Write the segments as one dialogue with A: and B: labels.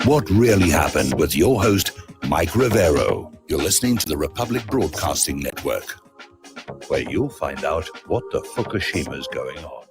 A: What really happened with your host, Mike Rivero. You're listening to the Republic Broadcasting Network, where you'll find out what the Fukushima's going on.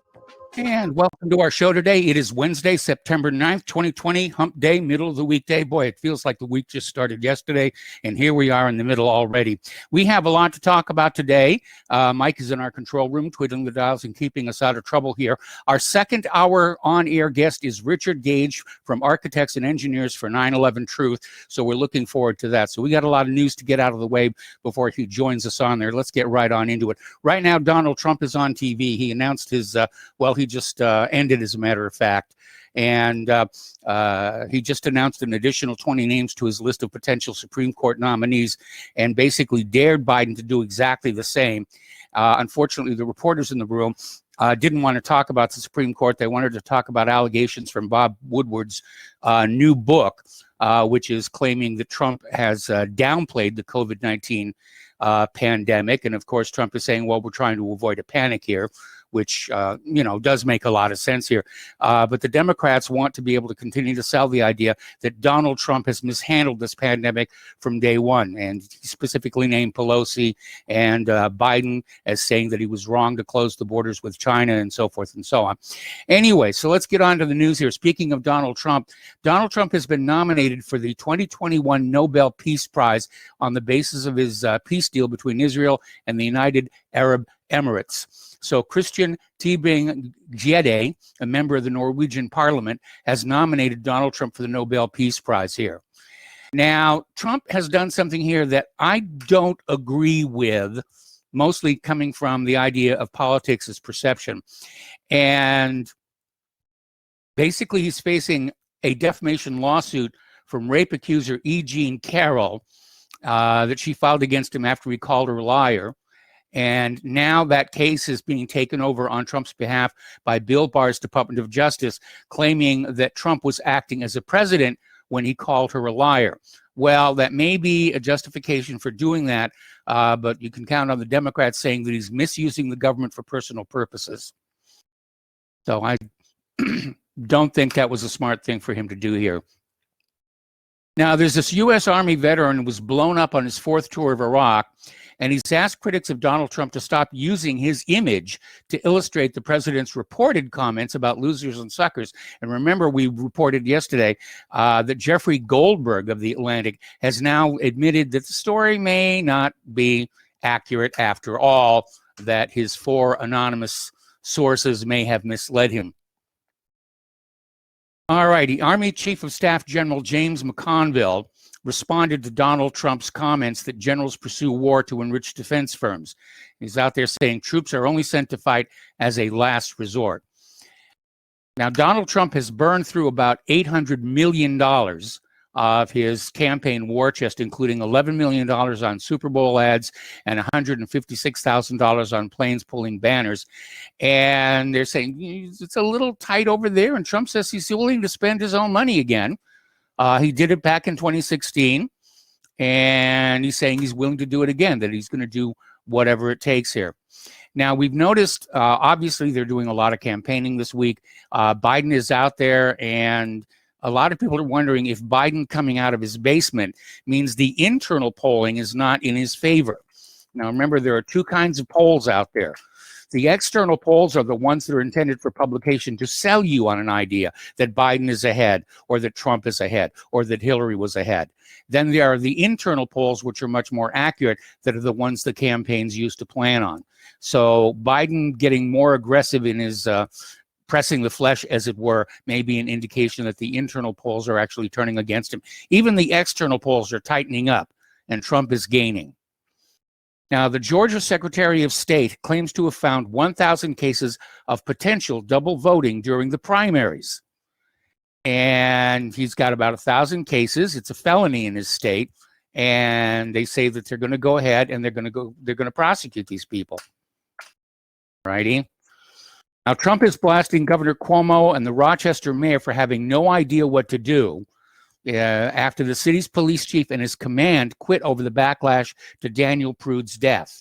B: And welcome to our show today. It is Wednesday, September 9th, 2020, hump day, middle of the weekday. Boy, it feels like the week just started yesterday, and here we are in the middle already. We have a lot to talk about today. Mike is in our control room, twiddling the dials and keeping us out of trouble here. Our second hour on-air guest is Richard Gage from Architects and Engineers for 9/11 Truth, so we're looking forward to that. So we got a lot of news to get out of the way before he joins us on there. Let's get right on into it. Right now, Donald Trump is on TV. He announced his, he just ended, as a matter of fact. And he just announced an additional 20 names to his list of potential Supreme Court nominees and basically dared Biden to do exactly the same. Unfortunately, the reporters in the room didn't want to talk about the Supreme Court. They wanted to talk about allegations from Bob Woodward's new book, which is claiming that Trump has downplayed the COVID-19 pandemic. And of course, Trump is saying, well, we're trying to avoid a panic here, which, does make a lot of sense here. But the Democrats want to be able to continue to sell the idea that Donald Trump has mishandled this pandemic from day one. And he specifically named Pelosi and Biden as saying that he was wrong to close the borders with China and so forth and so on. Anyway, so let's get on to the news here. Speaking of Donald Trump has been nominated for the 2021 Nobel Peace Prize on the basis of his peace deal between Israel and the United Arab Emirates. So Christian Tybring-Gjedde, a member of the Norwegian parliament, has nominated Donald Trump for the Nobel Peace Prize here. Now, Trump has done something here that I don't agree with, mostly coming from the idea of politics as perception. And basically, he's facing a defamation lawsuit from rape accuser E. Jean Carroll that she filed against him after he called her a liar. And now that case is being taken over on Trump's behalf by Bill Barr's Department of Justice, claiming that Trump was acting as a president when he called her a liar. Well, that may be a justification for doing that, but you can count on the Democrats saying that he's misusing the government for personal purposes. So I don't think that was a smart thing for him to do here. Now, there's this U.S. Army veteran who was blown up on his fourth tour of Iraq, and he's asked critics of Donald Trump to stop using his image to illustrate the president's reported comments about losers and suckers. And remember, we reported yesterday that Jeffrey Goldberg of The Atlantic has now admitted that the story may not be accurate after all, that his four anonymous sources may have misled him. All righty, Army Chief of Staff General James McConville responded to Donald Trump's comments that generals pursue war to enrich defense firms. He's out there saying troops are only sent to fight as a last resort. Now, Donald Trump has burned through about $800 million of his campaign war chest, including $11 million on Super Bowl ads and $156,000 on planes pulling banners. And they're saying it's a little tight over there. And Trump says he's willing to spend his own money again. He did it back in 2016, and he's saying he's willing to do it again, that he's going to do whatever it takes here. Now, we've noticed, obviously, they're doing a lot of campaigning this week. Biden is out there, and a lot of people are wondering if Biden coming out of his basement means the internal polling is not in his favor. Now, remember, there are two kinds of polls out there. The external polls are the ones that are intended for publication to sell you on an idea that Biden is ahead, or that Trump is ahead, or that Hillary was ahead. Then there are the internal polls, which are much more accurate, that are the ones the campaigns use to plan on. So Biden getting more aggressive in his pressing the flesh, as it were, may be an indication that the internal polls are actually turning against him. Even the external polls are tightening up, and Trump is gaining. Now, the Georgia Secretary of State claims to have found 1,000 cases of potential double voting during the primaries. And he's got about 1,000 cases. It's a felony in his state. And they say that they're going to go ahead and they're going to prosecute these people. Righty? Now, Trump is blasting Governor Cuomo and the Rochester mayor for having no idea what to do after the city's police chief and his command quit over the backlash to Daniel Prude's death.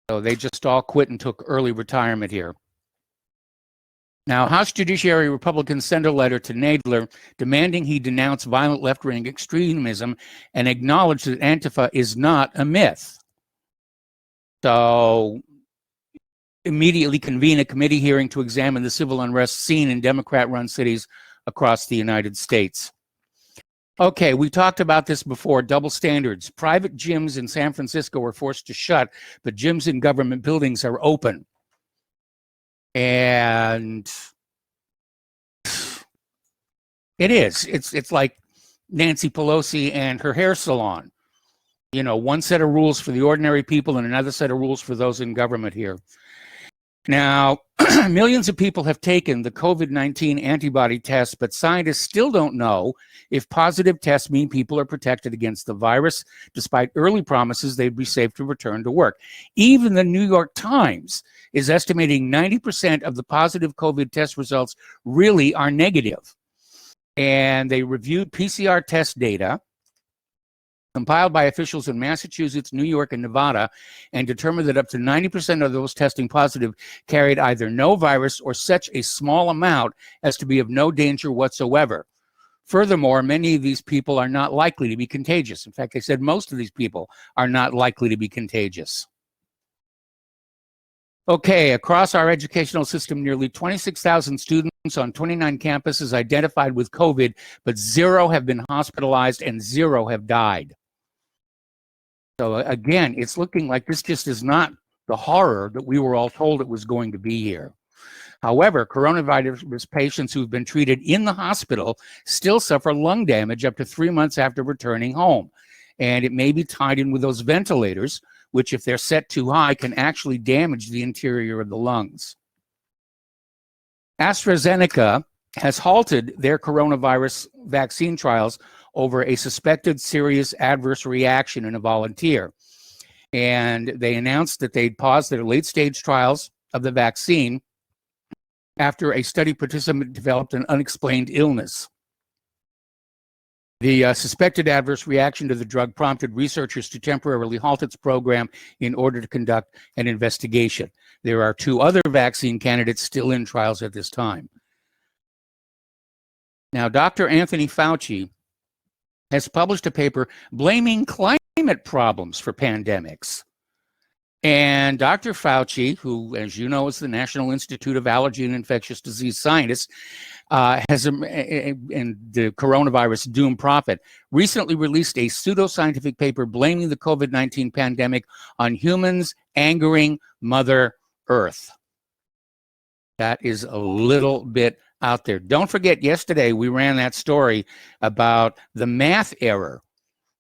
B: So they just all quit and took early retirement here. Now, House Judiciary Republicans sent a letter to Nadler demanding he denounce violent left-wing extremism and acknowledge that Antifa is not a myth. So, immediately convene a committee hearing to examine the civil unrest seen in Democrat-run cities across the United States. Okay, we talked about this before, double standards. Private gyms in San Francisco were forced to shut, but gyms in government buildings are open. And it's like Nancy Pelosi and her hair salon. You know, one set of rules for the ordinary people and another set of rules for those in government here. Now, millions of people have taken the COVID-19 antibody test, but scientists still don't know if positive tests mean people are protected against the virus, despite early promises they'd be safe to return to work. Even the New York Times is estimating 90% of the positive COVID test results really are negative. And they reviewed PCR test data compiled by officials in Massachusetts, New York, and Nevada, and determined that up to 90% of those testing positive carried either no virus or such a small amount as to be of no danger whatsoever. Furthermore, many of these people are not likely to be contagious. In fact, they said most of these people are not likely to be contagious. Okay, across our educational system, nearly 26,000 students on 29 campuses identified with COVID, but 0 have been hospitalized and 0 have died. So again, it's looking like this just is not the horror that we were all told it was going to be here. However, coronavirus patients who've been treated in the hospital still suffer lung damage up to 3 months after returning home. And it may be tied in with those ventilators, which if they're set too high can actually damage the interior of the lungs. Astrazeneca has halted their coronavirus vaccine trials over a suspected serious adverse reaction in a volunteer. And they announced that they'd paused their late-stage trials of the vaccine after a study participant developed an unexplained illness. The suspected adverse reaction to the drug prompted researchers to temporarily halt its program in order to conduct an investigation. There are 2 other vaccine candidates still in trials at this time. Now, Dr. Anthony Fauci has published a paper blaming climate problems for pandemics. And Dr. Fauci, who, as you know, is the National Institute of Allergy and Infectious Disease Scientists, and the coronavirus doom prophet, recently released a pseudoscientific paper blaming the COVID-19 pandemic on humans angering Mother Earth. That is a little bit out there. Don't forget, yesterday we ran that story about the math error,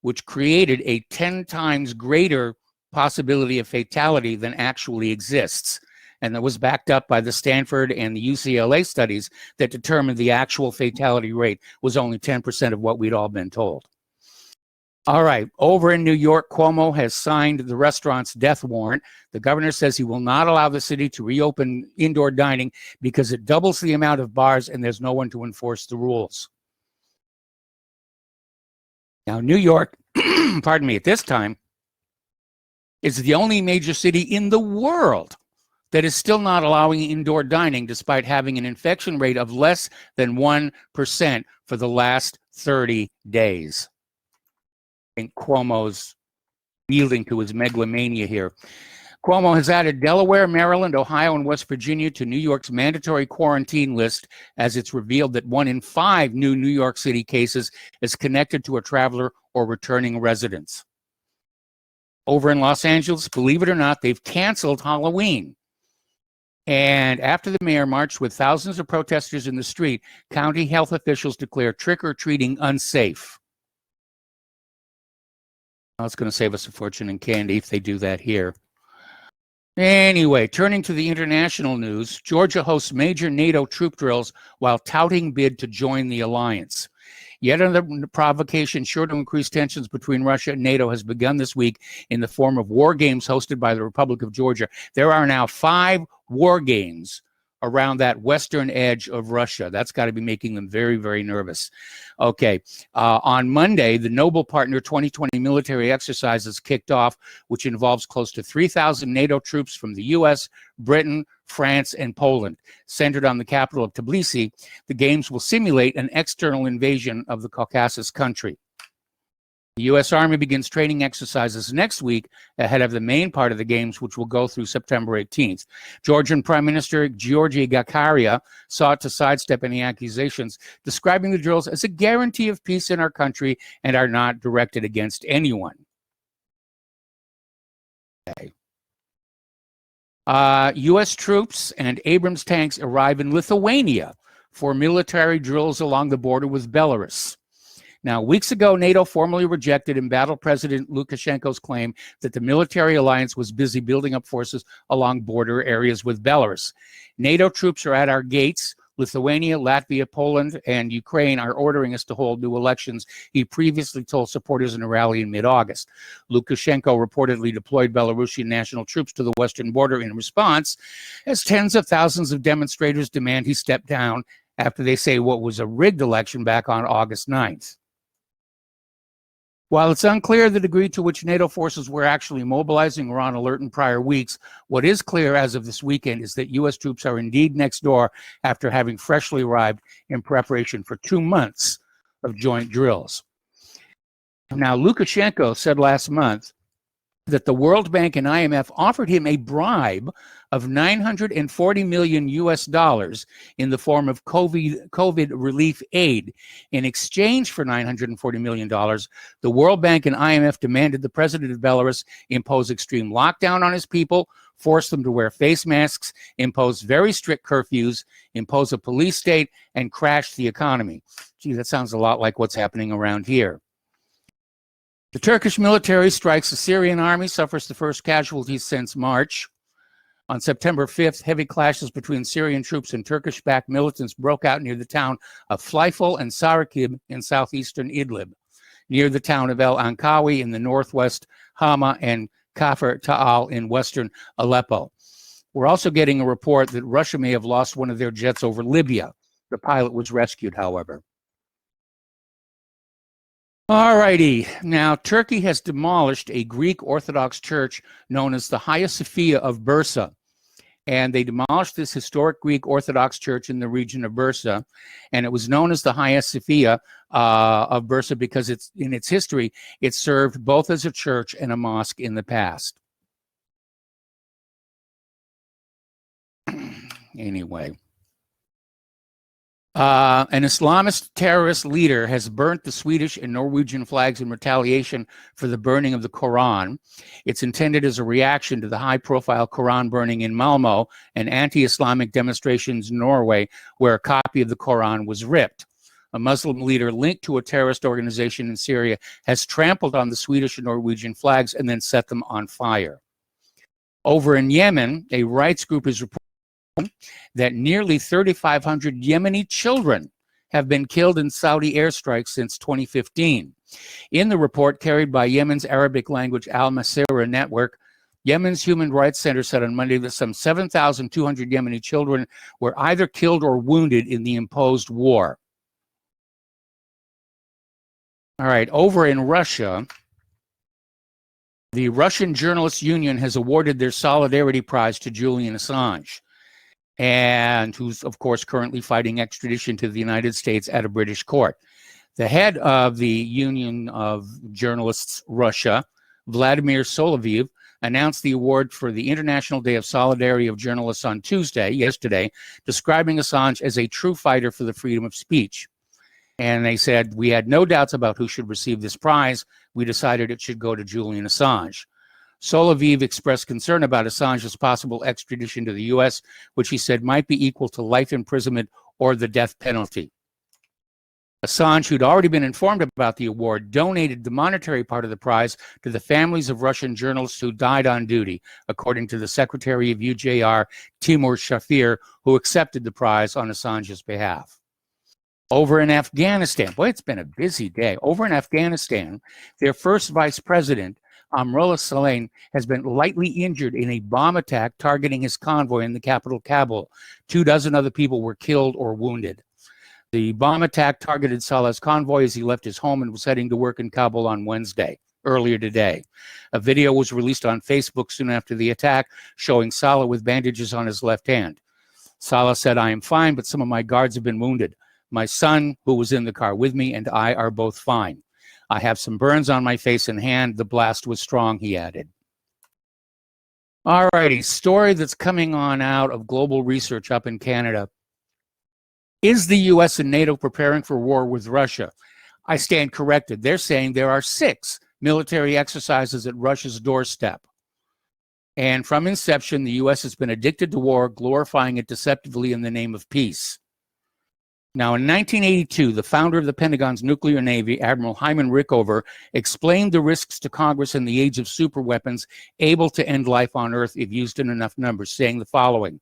B: which created a 10 times greater possibility of fatality than actually exists. And that was backed up by the Stanford and the UCLA studies that determined the actual fatality rate was only 10% of what we'd all been told. All right, over in New York, Cuomo has signed the restaurant's death warrant. The governor says he will not allow the city to reopen indoor dining because it doubles the amount of bars and there's no one to enforce the rules. Now, New York, pardon me, at this time, is the only major city in the world that is still not allowing indoor dining despite having an infection rate of less than 1% for the last 30 days. I think Cuomo's yielding to his megalomania here. Cuomo has added Delaware, Maryland, Ohio, and West Virginia to New York's mandatory quarantine list as it's revealed that 1 in 5 new New York City cases is connected to a traveler or returning residents. Over in Los Angeles, believe it or not, they've canceled Halloween. And after the mayor marched with thousands of protesters in the street, county health officials declared trick-or-treating unsafe. Well, it's going to save us a fortune in candy if they do that here. Anyway, turning to the international news, Georgia hosts major NATO troop drills while touting bid to join the alliance. Yet another provocation sure to increase tensions between Russia and NATO has begun this week in the form of war games hosted by the Republic of Georgia. There are now 5 war games around that western edge of Russia. That's got to be making them very, very nervous. Okay, on Monday, the Noble Partner 2020 military exercises kicked off, which involves close to 3,000 NATO troops from the U.S., Britain, France, and Poland. Centered on the capital of Tbilisi, the games will simulate an external invasion of the Caucasus country. The U.S. Army begins training exercises next week ahead of the main part of the games, which will go through September 18th. Georgian Prime Minister Georgi Gakaria sought to sidestep any accusations, describing the drills as a guarantee of peace in our country and are not directed against anyone. Okay. U.S. troops and Abrams tanks arrive in Lithuania for military drills along the border with Belarus. Now, weeks ago, NATO formally rejected embattled President Lukashenko's claim that the military alliance was busy building up forces along border areas with Belarus. NATO troops are at our gates. Lithuania, Latvia, Poland, and Ukraine are ordering us to hold new elections, he previously told supporters in a rally in mid-August. Lukashenko reportedly deployed Belarusian national troops to the western border in response, as tens of thousands of demonstrators demand he step down after they say what was a rigged election back on August 9th. While it's unclear the degree to which NATO forces were actually mobilizing or on alert in prior weeks, what is clear as of this weekend is that U.S. troops are indeed next door after having freshly arrived in preparation for 2 months of joint drills. Now, Lukashenko said last month that the World Bank and IMF offered him a bribe of $940 million in the form of COVID relief aid. In exchange for $940 million, the World Bank and IMF demanded the president of Belarus impose extreme lockdown on his people, force them to wear face masks, impose very strict curfews, impose a police state, and crash the economy. Gee, that sounds a lot like what's happening around here. The Turkish military strikes the Syrian army, suffers the first casualties since March. On September 5th, heavy clashes between Syrian troops and Turkish-backed militants broke out near the town of Fleifel and Sarakib in southeastern Idlib, near the town of El Ankawi in the northwest, Hama and Kafr Ta'al in western Aleppo. We're also getting a report that Russia may have lost one of their jets over Libya. The pilot was rescued, however. All righty. Now, Turkey has demolished a Greek Orthodox church known as the Hagia Sophia of Bursa. And they demolished this historic Greek Orthodox church in the region of Bursa. And it was known as the Hagia Sophia of Bursa because in its history, it served both as a church and a mosque in the past. Anyway. An Islamist terrorist leader has burnt the Swedish and Norwegian flags in retaliation for the burning of the Quran. It's intended as a reaction to the high-profile Quran burning in Malmo and anti-Islamic demonstrations in Norway, where a copy of the Quran was ripped. A Muslim leader linked to a terrorist organization in Syria has trampled on the Swedish and Norwegian flags and then set them on fire. Over in Yemen, a rights group is reporting that nearly 3,500 Yemeni children have been killed in Saudi airstrikes since 2015. In the report carried by Yemen's Arabic language Al Masira network, Yemen's Human Rights Center said on Monday that some 7,200 Yemeni children were either killed or wounded in the imposed war. All right, over in Russia, the Russian Journalists Union has awarded their Solidarity Prize to Julian Assange, and who's, of course, currently fighting extradition to the United States at a British court. The head of the Union of Journalists Russia, Vladimir Solovyov, announced the award for the International Day of Solidarity of Journalists on yesterday, describing Assange as a true fighter for the freedom of speech. And they said, we had no doubts about who should receive this prize. We decided it should go to Julian Assange. Solovyov expressed concern about Assange's possible extradition to the U.S., which he said might be equal to life imprisonment or the death penalty. Assange, who'd already been informed about the award, donated the monetary part of the prize to the families of Russian journalists who died on duty, according to the Secretary of UJR, Timur Shafir, who accepted the prize on Assange's behalf. Over in Afghanistan, boy, it's been a busy day. Over in Afghanistan, their first vice president, Amrullah Saleh, has been lightly injured in a bomb attack targeting his convoy in the capital, Kabul. 24 other people were killed or wounded. The bomb attack targeted Saleh's convoy as he left his home and was heading to work in Kabul on Wednesday, earlier today. A video was released on Facebook soon after the attack, showing Saleh with bandages on his left hand. Saleh said, "I am fine, but some of my guards have been wounded. My son, who was in the car with me, and I are both fine. I have some burns on my face and hand. The blast was strong," he added. All righty, story that's coming on out of global research up in Canada. Is the U.S. and NATO preparing for war with Russia? I stand corrected. They're saying there are 6 military exercises at Russia's doorstep. And from inception, the U.S. has been addicted to war, glorifying it deceptively in the name of peace. Now, in 1982, the founder of the Pentagon's nuclear navy, Admiral Hyman Rickover, explained the risks to Congress in the age of superweapons able to end life on Earth if used in enough numbers, saying the following: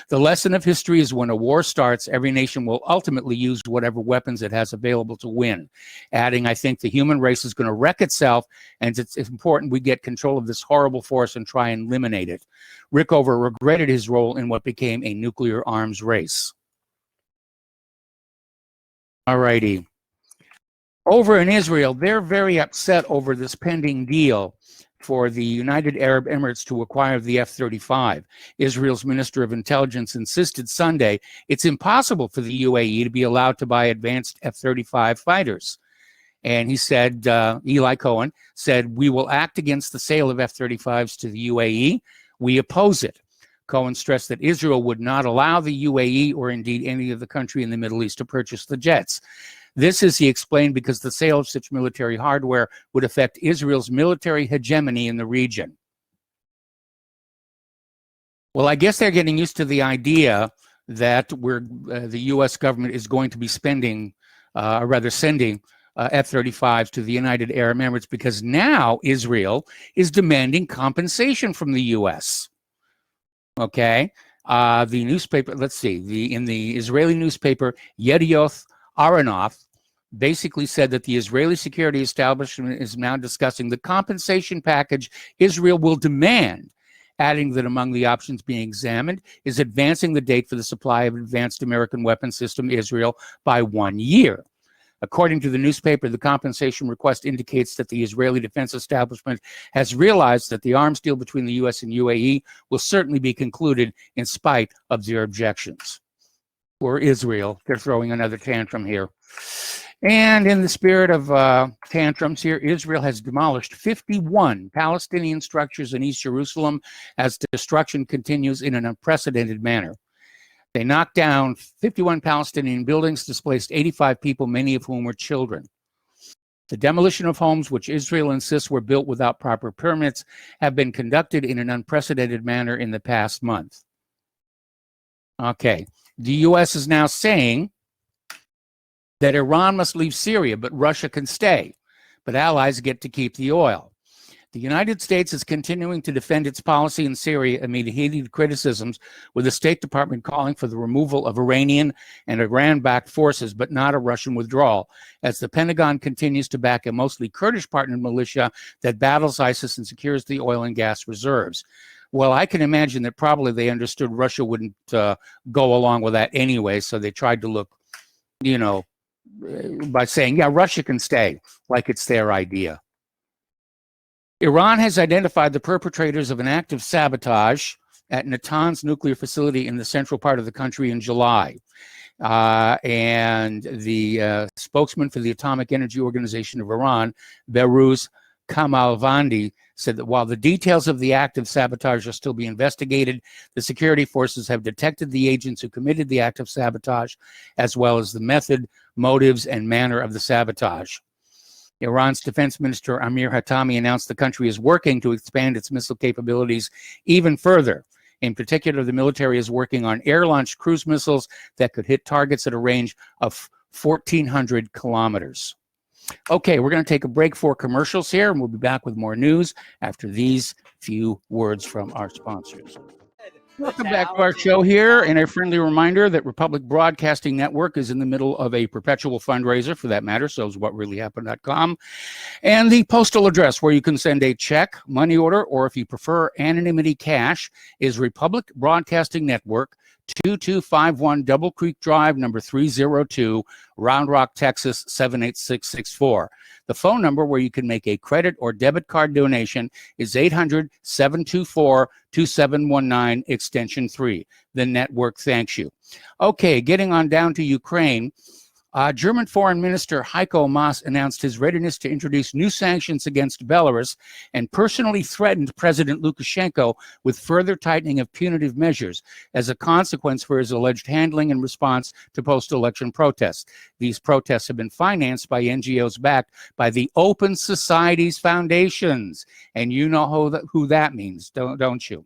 B: "The lesson of history is when a war starts, every nation will ultimately use whatever weapons it has available to win." Adding, "I think the human race is going to wreck itself, and it's important we get control of this horrible force and try and eliminate it." Rickover regretted his role in what became a nuclear arms race. All righty. Over in Israel, they're very upset over this pending deal for the United Arab Emirates to acquire the F-35. Israel's Minister of Intelligence insisted Sunday it's impossible for the UAE to be allowed to buy advanced F-35 fighters. And he said, Eli Cohen said, "We will act against the sale of F-35s to the UAE. We oppose it." Cohen stressed that Israel would not allow the UAE or indeed any other country in the Middle East to purchase the jets. This, as he explained, because the sale of such military hardware would affect Israel's military hegemony in the region. Well, I guess they're getting used to the idea that the U.S. government is going to be spending, or rather sending, F-35s to the United Arab Emirates, because now Israel is demanding compensation from the U.S. Okay, the newspaper, let's see, in the Israeli newspaper, Yedioth Aharonot basically said that the Israeli security establishment is now discussing the compensation package Israel will demand, adding that among the options being examined is advancing the date for the supply of advanced American weapon system Israel by 1 year. According to the newspaper, the compensation request indicates that the Israeli defense establishment has realized that the arms deal between the U.S. and UAE will certainly be concluded in spite of their objections. Or Israel, they're throwing another tantrum here. And in the spirit of tantrums here, Israel has demolished 51 Palestinian structures in East Jerusalem as destruction continues in an unprecedented manner. They knocked down 51 Palestinian buildings, displaced 85 people, many of whom were children. The demolition of homes, which Israel insists were built without proper permits, have been conducted in an unprecedented manner in the past month. Okay, the U.S. is now saying that Iran must leave Syria, but Russia can stay, but allies get to keep the oil. The United States is continuing to defend its policy in Syria amid heated criticisms, with the State Department calling for the removal of Iranian and Iran-backed forces, but not a Russian withdrawal, as the Pentagon continues to back a mostly Kurdish-partnered militia that battles ISIS and secures the oil and gas reserves. Well, I can imagine that probably they understood Russia wouldn't go along with that anyway, so they tried to look, by saying, yeah, Russia can stay, like it's their idea. Iran has identified the perpetrators of an act of sabotage at Natan's nuclear facility in the central part of the country in July. And the spokesman for the Atomic Energy Organization of Iran, Behrouz Kamalvandi, said that while the details of the act of sabotage are still being investigated, the security forces have detected the agents who committed the act of sabotage, as well as the method, motives, and manner of the sabotage. Iran's defense minister Amir Hatami announced the country is working to expand its missile capabilities even further. In particular, the military is working on air-launched cruise missiles that could hit targets at a range of 1,400 kilometers. Okay, we're going to take a break for commercials here, and we'll be back with more news after these few words from our sponsors. Welcome back to our show here, and a friendly reminder that Republic Broadcasting Network is in the middle of a perpetual fundraiser, for that matter, so is whatreallyhappened.com, and the postal address where you can send a check, money order, or if you prefer anonymity cash, is Republic Broadcasting Network, 2251 Double Creek Drive, number 302, Round Rock, Texas, 78664. The phone number where you can make a credit or debit card donation is 800-724-2719, extension 3. The network thanks you. Okay, getting on down to Ukraine. German Foreign Minister Heiko Maas announced his readiness to introduce new sanctions against Belarus and personally threatened President Lukashenko with further tightening of punitive measures as a consequence for his alleged handling in response to post-election protests. These protests have been financed by NGOs backed by the Open Societies Foundations. And you know who that means, don't you?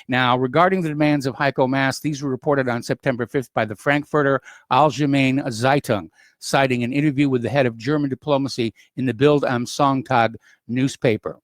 B: Now, regarding the demands of Heiko Maas, these were reported on September 5th by the Frankfurter Allgemeine Zeitung, citing an interview with the head of German diplomacy in the Bild am Sonntag newspaper.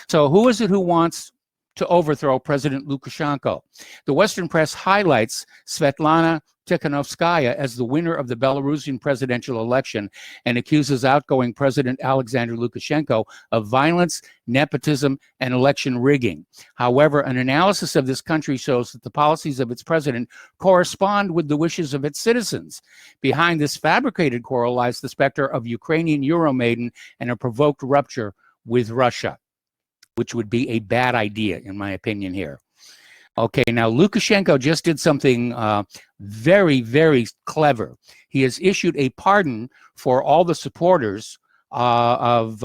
B: So who is it who wants to overthrow President Lukashenko? The Western press highlights Svetlana Tikhanovskaya as the winner of the Belarusian presidential election and accuses outgoing President Alexander Lukashenko of violence, nepotism, and election rigging. However, an analysis of this country shows that the policies of its president correspond with the wishes of its citizens. Behind this fabricated quarrel lies the specter of Ukrainian Euromaiden and a provoked rupture with Russia, which would be a bad idea, in my opinion here. Okay, now Lukashenko just did something very, very clever. He has issued a pardon for all the supporters of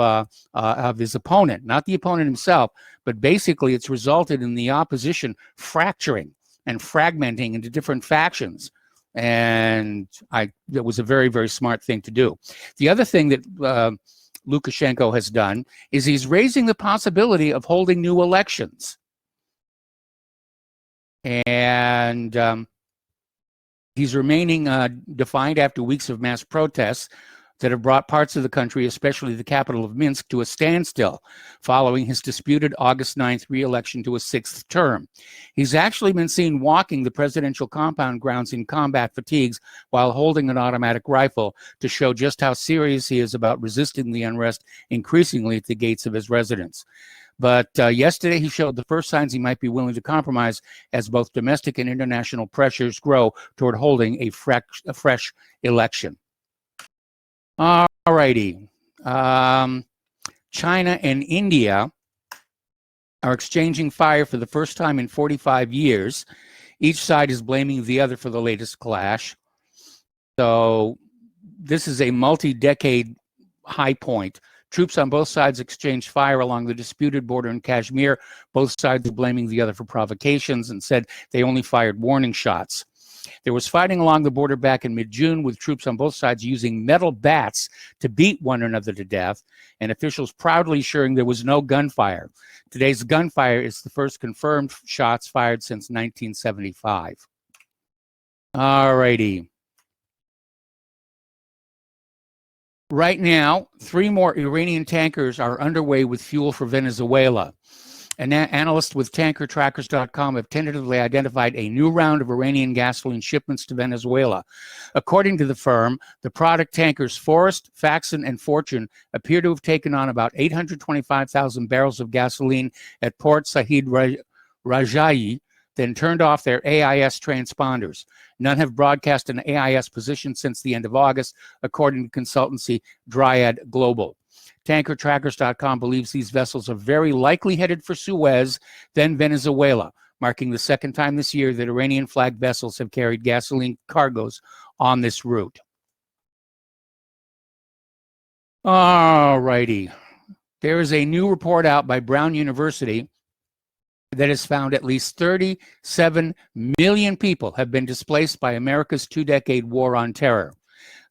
B: his opponent, not the opponent himself, but basically it's resulted in the opposition fracturing and fragmenting into different factions. And that was a very, very smart thing to do. The other thing that Lukashenko has done is he's raising the possibility of holding new elections. And he's remaining defiant after weeks of mass protests that have brought parts of the country, especially the capital of Minsk, to a standstill following his disputed August 9th re-election to a sixth term. He's actually been seen walking the presidential compound grounds in combat fatigues while holding an automatic rifle to show just how serious he is about resisting the unrest increasingly at the gates of his residence. But yesterday he showed the first signs he might be willing to compromise as both domestic and international pressures grow toward holding a fresh election. All righty. China and India are exchanging fire for the first time in 45 years. Each side is blaming the other for the latest clash. So this is a multi-decade high point. Troops on both sides exchanged fire along the disputed border in Kashmir. Both sides are blaming the other for provocations and said they only fired warning shots. There was fighting along the border back in mid-June with troops on both sides using metal bats to beat one another to death, and officials proudly assuring there was no gunfire. Today's gunfire is the first confirmed shots fired since 1975. All righty. Right now, 3 more Iranian tankers are underway with fuel for Venezuela. And analysts with tankertrackers.com have tentatively identified a new round of Iranian gasoline shipments to Venezuela. According to the firm, the product tankers Forest, Faxon, and Fortune appear to have taken on about 825,000 barrels of gasoline at Port Said Raja'i, then turned off their AIS transponders. None have broadcast an AIS position since the end of August, according to consultancy Dryad Global. TankerTrackers.com believes these vessels are very likely headed for Suez, then Venezuela, marking the second time this year that Iranian-flagged vessels have carried gasoline cargoes on this route. All righty. There is a new report out by Brown University that has found at least 37 million people have been displaced by America's 2-decade war on terror.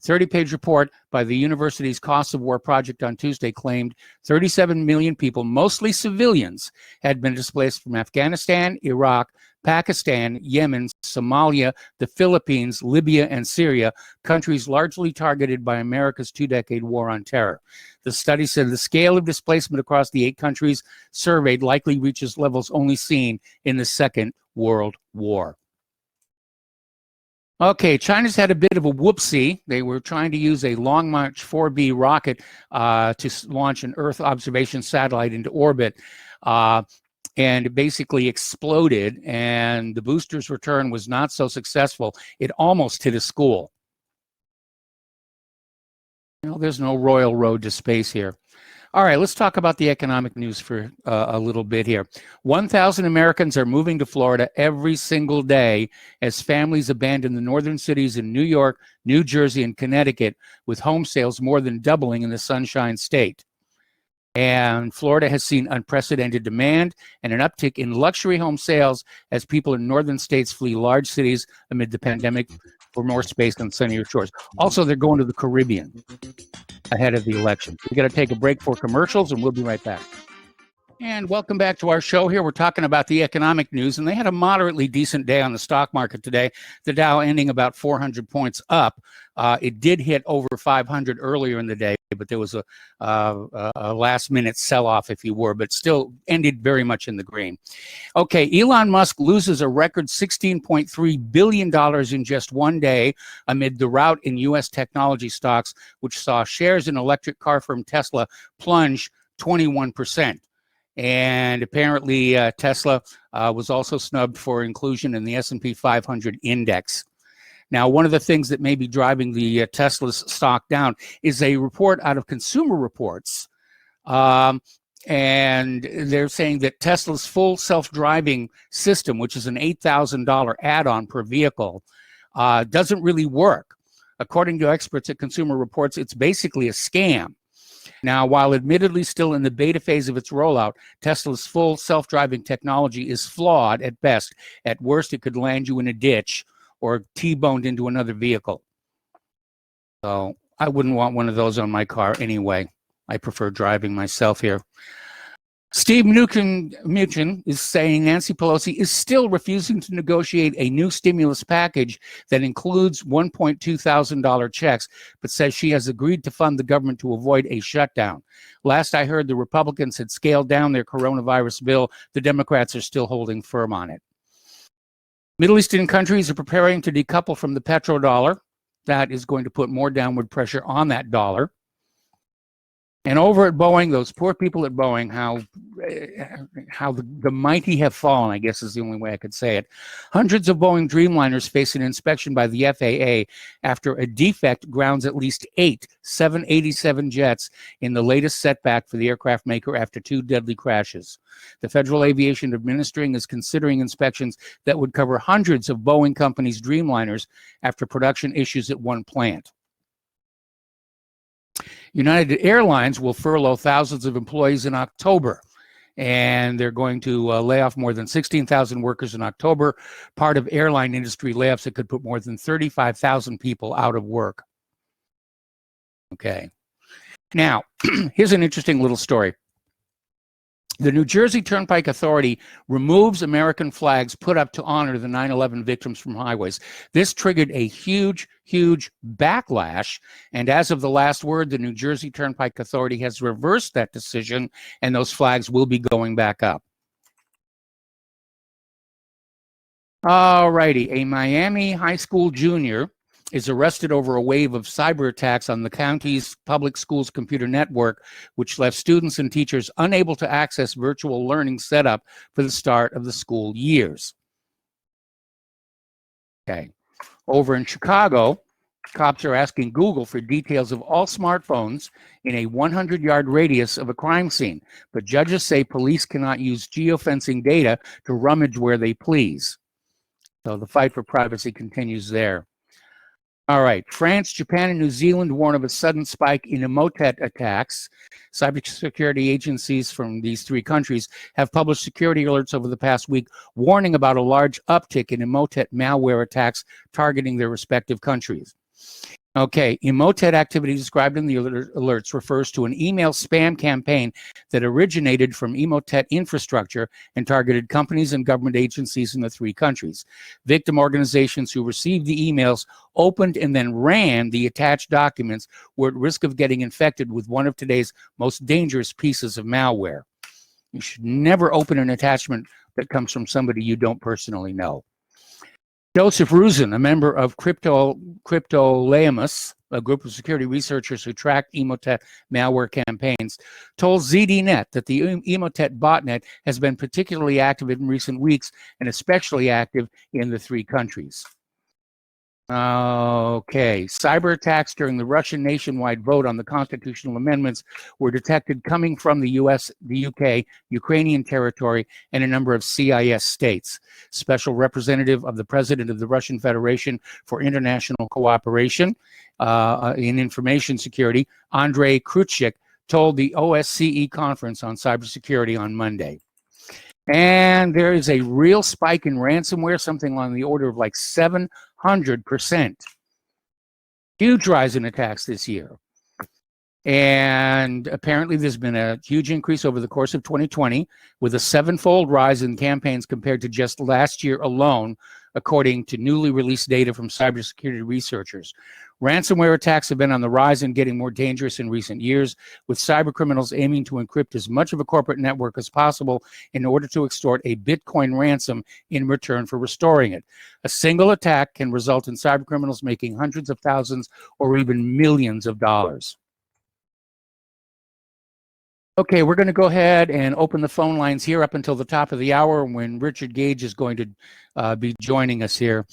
B: 30-page report by the university's Cost of War Project on Tuesday claimed 37 million people, mostly civilians, had been displaced from Afghanistan, Iraq, Pakistan, Yemen, Somalia, the Philippines, Libya, and Syria, countries largely targeted by America's 2-decade war on terror. The study said the scale of displacement across the 8 countries surveyed likely reaches levels only seen in the Second World War. Okay, China's had a bit of a whoopsie. They were trying to use a Long March 4B rocket to launch an Earth observation satellite into orbit, and it basically exploded, and the booster's return was not so successful. It almost hit a school. You know, there's no royal road to space here. All right, let's talk about the economic news for a little bit here. 1,000 Americans are moving to Florida every single day as families abandon the northern cities in New York, New Jersey, and Connecticut, with home sales more than doubling in the Sunshine State. And Florida has seen unprecedented demand and an uptick in luxury home sales as people in northern states flee large cities amid the pandemic for more space on sunnier shores. Also, they're going to the Caribbean ahead of the election. We got to take a break for commercials, and we'll be right back. And welcome back to our show here. We're talking about the economic news, and they had a moderately decent day on the stock market today. The Dow ending about 400 points up. It did hit over 500 earlier in the day, but there was a last-minute sell-off, if you were, but still ended very much in the green. Okay, Elon Musk loses a record $16.3 billion in just one day amid the rout in U.S. technology stocks, which saw shares in electric car firm Tesla plunge 21%. And apparently Tesla was also snubbed for inclusion in the S&P 500 index. Now, one of the things that may be driving the Tesla's stock down is a report out of Consumer Reports. And they're saying that Tesla's full self-driving system, which is an $8,000 add-on per vehicle, doesn't really work. According to experts at Consumer Reports, it's basically a scam. Now, while admittedly still in the beta phase of its rollout, Tesla's full self-driving technology is flawed at best. At worst, it could land you in a ditch or T-boned into another vehicle. So I wouldn't want one of those on my car anyway. I prefer driving myself here. Steve Mnuchin is saying Nancy Pelosi is still refusing to negotiate a new stimulus package that includes $1.2 thousand checks, but says she has agreed to fund the government to avoid a shutdown. Last I heard, the Republicans had scaled down their coronavirus bill. The Democrats are still holding firm on it. Middle Eastern countries are preparing to decouple from the petrodollar. That is going to put more downward pressure on that dollar. And over at Boeing, those poor people at Boeing, how the mighty have fallen, I guess is the only way I could say it. Hundreds of Boeing Dreamliners face an inspection by the FAA after a defect grounds at least 8 787 jets in the latest setback for the aircraft maker after 2 deadly crashes. The Federal Aviation Administration is considering inspections that would cover hundreds of Boeing Company's Dreamliners after production issues at one plant. United Airlines will furlough thousands of employees in October, and they're going to lay off more than 16,000 workers in October, part of airline industry layoffs that could put more than 35,000 people out of work. Okay. Now, here's an interesting little story. The New Jersey Turnpike Authority removes American flags put up to honor the 9/11 victims from highways. This triggered a huge backlash, and as of the last word, the New Jersey Turnpike Authority has reversed that decision, and those flags will be going back up. All righty, a Miami high school junior is arrested over a wave of cyber attacks on the county's public schools computer network, which left students and teachers unable to access virtual learning setup for the start of the school years. Okay. Over in Chicago, cops are asking Google for details of all smartphones in a 100-yard radius of a crime scene, but judges say police cannot use geofencing data to rummage where they please. So the fight for privacy continues there. All right, France, Japan, and New Zealand warn of a sudden spike in emotet attacks. Cybersecurity agencies from these 3 countries have published security alerts over the past week, warning about a large uptick in emotet malware attacks targeting their respective countries. Okay, emotet activity described in the alerts refers to an email spam campaign that originated from emotet infrastructure and targeted companies and government agencies in the 3 countries. Victim organizations who received the emails, opened and then ran the attached documents were at risk of getting infected with one of today's most dangerous pieces of malware. You should never open an attachment that comes from somebody you don't personally know. Joseph Ruzin, a member of Cryptolaemus, a group of security researchers who tracked Emotet malware campaigns, told ZDNet that the Emotet botnet has been particularly active in recent weeks and especially active in the 3 countries. Okay, cyber attacks during the Russian nationwide vote on the constitutional amendments were detected coming from the US, the UK, Ukrainian territory, and a number of CIS states. Special representative of the President of the Russian Federation for International Cooperation in Information Security, Andrei Khrushchev, told the OSCE conference on cybersecurity on Monday. And there is a real spike in ransomware, something on the order of like 700%. Huge rise in attacks this year. And apparently there's been a huge increase over the course of 2020 with a 7-fold rise in campaigns compared to just last year alone, according to newly released data from cybersecurity researchers. Ransomware attacks have been on the rise and getting more dangerous in recent years, with cybercriminals aiming to encrypt as much of a corporate network as possible in order to extort a Bitcoin ransom in return for restoring it. A single attack can result in cybercriminals making hundreds of thousands or even millions of dollars. Okay, we're going to go ahead and open the phone lines here up until the top of the hour when Richard Gage is going to be joining us here.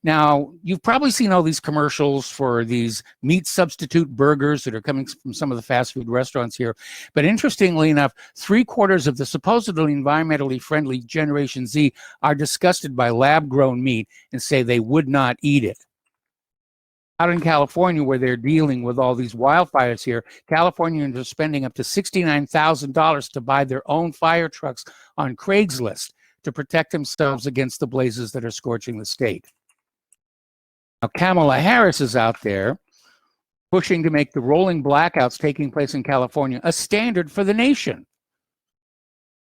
B: Now, you've probably seen all these commercials for these meat substitute burgers that are coming from some of the fast food restaurants here. But interestingly enough, 3/4 of the supposedly environmentally friendly Generation Z are disgusted by lab-grown meat and say they would not eat it. Out in California, where they're dealing with all these wildfires here, Californians are spending up to $69,000 to buy their own fire trucks on Craigslist to protect themselves against the blazes that are scorching the state. Now, Kamala Harris is out there pushing to make the rolling blackouts taking place in California a standard for the nation.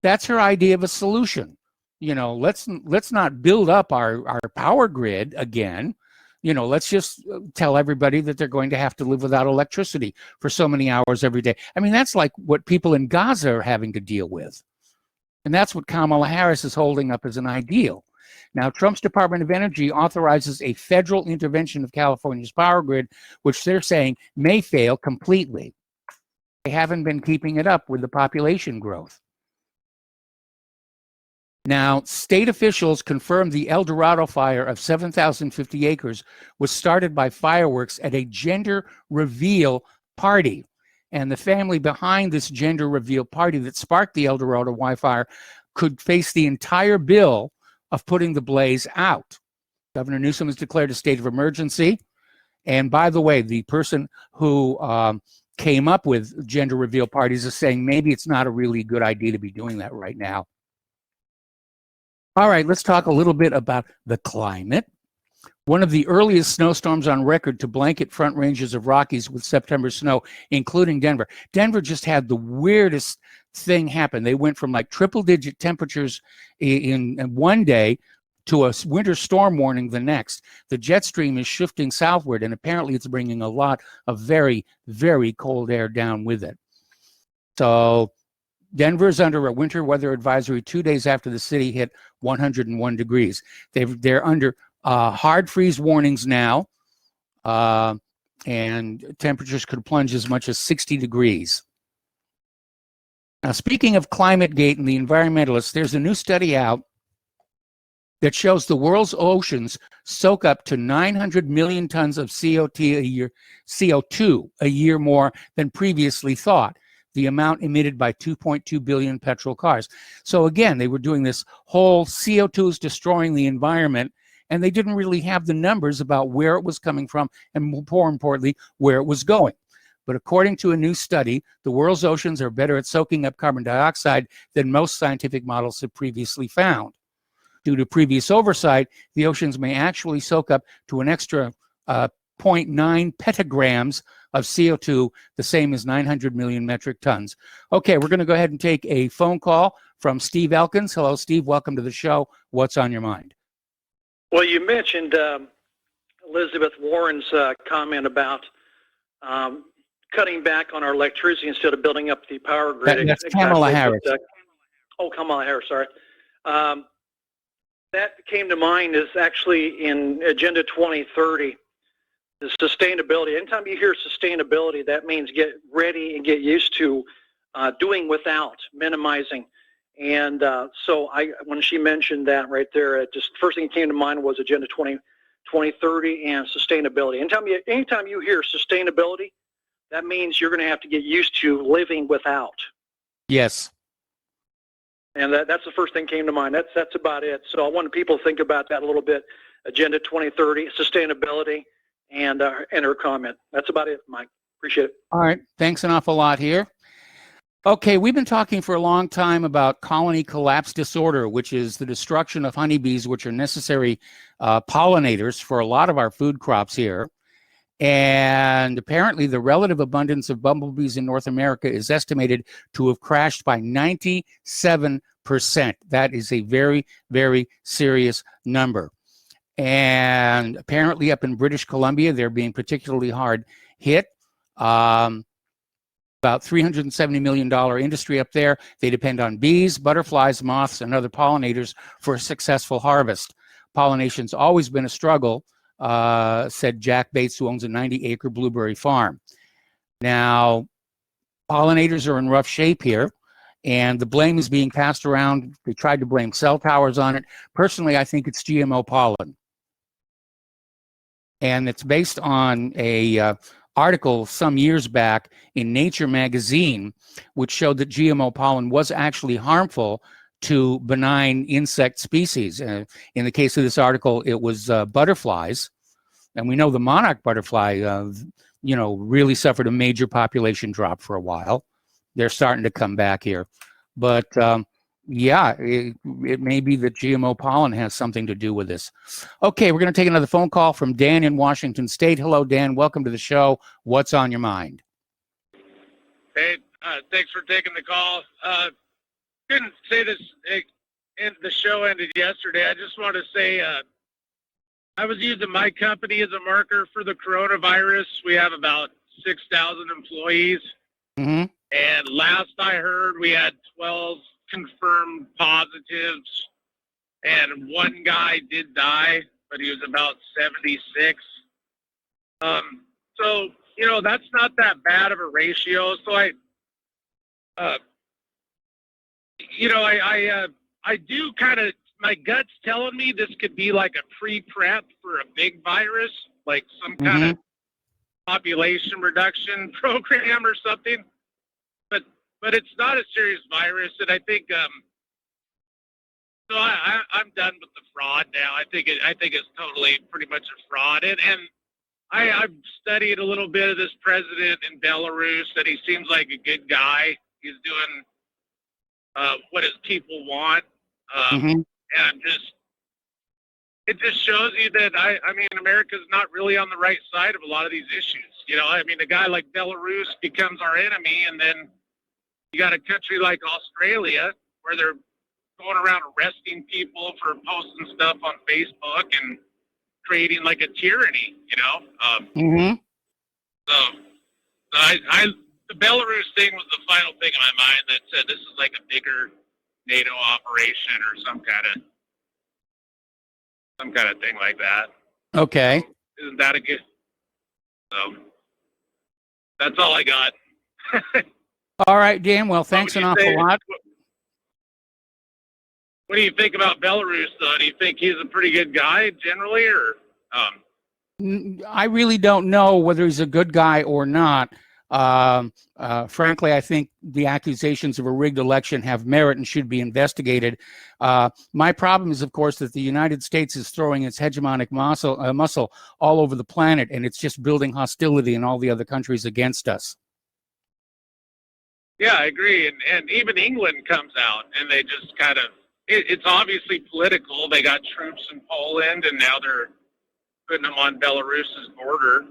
B: That's her idea of a solution. You know, let's not build up our power grid again. You know, let's just tell everybody that they're going to have to live without electricity for so many hours every day. I mean, that's like what people in Gaza are having to deal with. And that's what Kamala Harris is holding up as an ideal. Now, Trump's Department of Energy authorizes a federal intervention of California's power grid, which they're saying may fail completely. They haven't been keeping it up with the population growth. Now, state officials confirmed the El Dorado fire of 7,050 acres was started by fireworks at a gender reveal party. And the family behind this gender reveal party that sparked the El Dorado wildfire could face the entire bill of putting the blaze out. Governor Newsom has declared a state of emergency. And by the way, the person who came up with gender reveal parties is saying maybe it's not a really good idea to be doing that right now. All right, let's talk a little bit about the climate. One of the earliest snowstorms on record to blanket front ranges of Rockies with September snow, including Denver. Denver just had the weirdest thing happen. They went from like triple-digit temperatures in one day to a winter storm warning the next. The jet stream is shifting southward, and apparently it's bringing a lot of very, very cold air down with it. So Denver is under a winter weather advisory 2 days after the city hit 101 degrees. They're under hard freeze warnings now, and temperatures could plunge as much as 60 degrees. Now, speaking of ClimateGate and the environmentalists, there's a new study out that shows the world's oceans soak up to 900 million tons of CO2 a year more than previously thought, the amount emitted by 2.2 billion petrol cars. So again, they were doing this whole CO2 is destroying the environment, and they didn't really have the numbers about where it was coming from and, more importantly, where it was going. But according to a new study, the world's oceans are better at soaking up carbon dioxide than most scientific models have previously found. Due to previous oversight, the oceans may actually soak up to an extra 0.9 petagrams of CO2, the same as 900 million metric tons. Okay, we're going to go ahead and take a phone call from Steve Elkins. Hello, Steve. Welcome to the show. What's on your mind?
C: Well, you mentioned Elizabeth Warren's comment about cutting back on our electricity instead of building up the power grid.
B: That's Kamala Harris.
C: Kamala Harris, sorry. That came to mind is actually in Agenda 2030, the sustainability. Anytime you hear sustainability, that means get ready and get used to doing without, minimizing. And so when she mentioned that right there, it just first thing that came to mind was Agenda 2030 and sustainability. Anytime you hear sustainability, that means you're going to have to get used to living without.
B: Yes.
C: And that's the first thing that came to mind. That's about it. So I wanted people to think about that a little bit. Agenda 2030, sustainability, and her comment. That's about it, Mike. Appreciate it.
B: All right. Thanks an awful lot here. Okay, we've been talking for a long time about colony collapse disorder, which is the destruction of honeybees, which are necessary pollinators for a lot of our food crops here. And apparently the relative abundance of bumblebees in North America is estimated to have crashed by 97%. That is a very, very serious number. And apparently up in British Columbia, they're being particularly hard hit. About $370 million industry up there. They depend on bees, butterflies, moths, and other pollinators for a successful harvest. Pollination's always been a struggle, said Jack Bates, who owns a 90-acre blueberry farm. Now, pollinators are in rough shape here, and the blame is being passed around. They tried to blame cell towers on it. Personally, I think it's GMO pollen. And it's based on a article some years back in Nature magazine, which showed that GMO pollen was actually harmful to benign insect species. In the case of this article, it was butterflies. And we know the monarch butterfly, really suffered a major population drop for a while. They're starting to come back here. But it may be that GMO pollen has something to do with this. Okay, we're going to take another phone call from Dan in Washington State. Hello, Dan. Welcome to the show. What's on your mind?
D: Hey, thanks for taking the call. Couldn't say this, the show ended yesterday. I just want to say I was using my company as a marker for the coronavirus. We have about 6,000 employees.
B: Mm-hmm.
D: And last I heard, we had 12 confirmed positives, and one guy did die, but he was about 76. So, that's not that bad of a ratio. So I do kind of, my gut's telling me this could be like a pre-prep for a big virus, like some kind of population reduction program or something. But it's not a serious virus, and I think so. I'm done with the fraud now. I think it's totally pretty much a fraud, and I've studied a little bit of this president in Belarus, and he seems like a good guy. He's doing what his people want, and it just shows you that I mean America's not really on the right side of a lot of these issues. I mean, a guy like Belarus becomes our enemy, and then you got a country like Australia where they're going around arresting people for posting stuff on Facebook and creating like a tyranny, So the Belarus thing was the final thing in my mind that said this is like a bigger NATO operation or some kind of thing like that.
B: Okay.
D: So, isn't that a good? So that's all I got.
B: All right, Dan. Well, thanks an awful lot.
D: What do you think about Belarus, though? Do you think he's a pretty good guy generally, or?
B: I really don't know whether he's a good guy or not. Frankly, I think the accusations of a rigged election have merit and should be investigated. My problem is, of course, that the United States is throwing its hegemonic muscle all over the planet, and it's just building hostility in all the other countries against us.
D: Yeah, I agree. And even England comes out and they just kind of, it's obviously political. They got troops in Poland and now they're putting them on Belarus's border.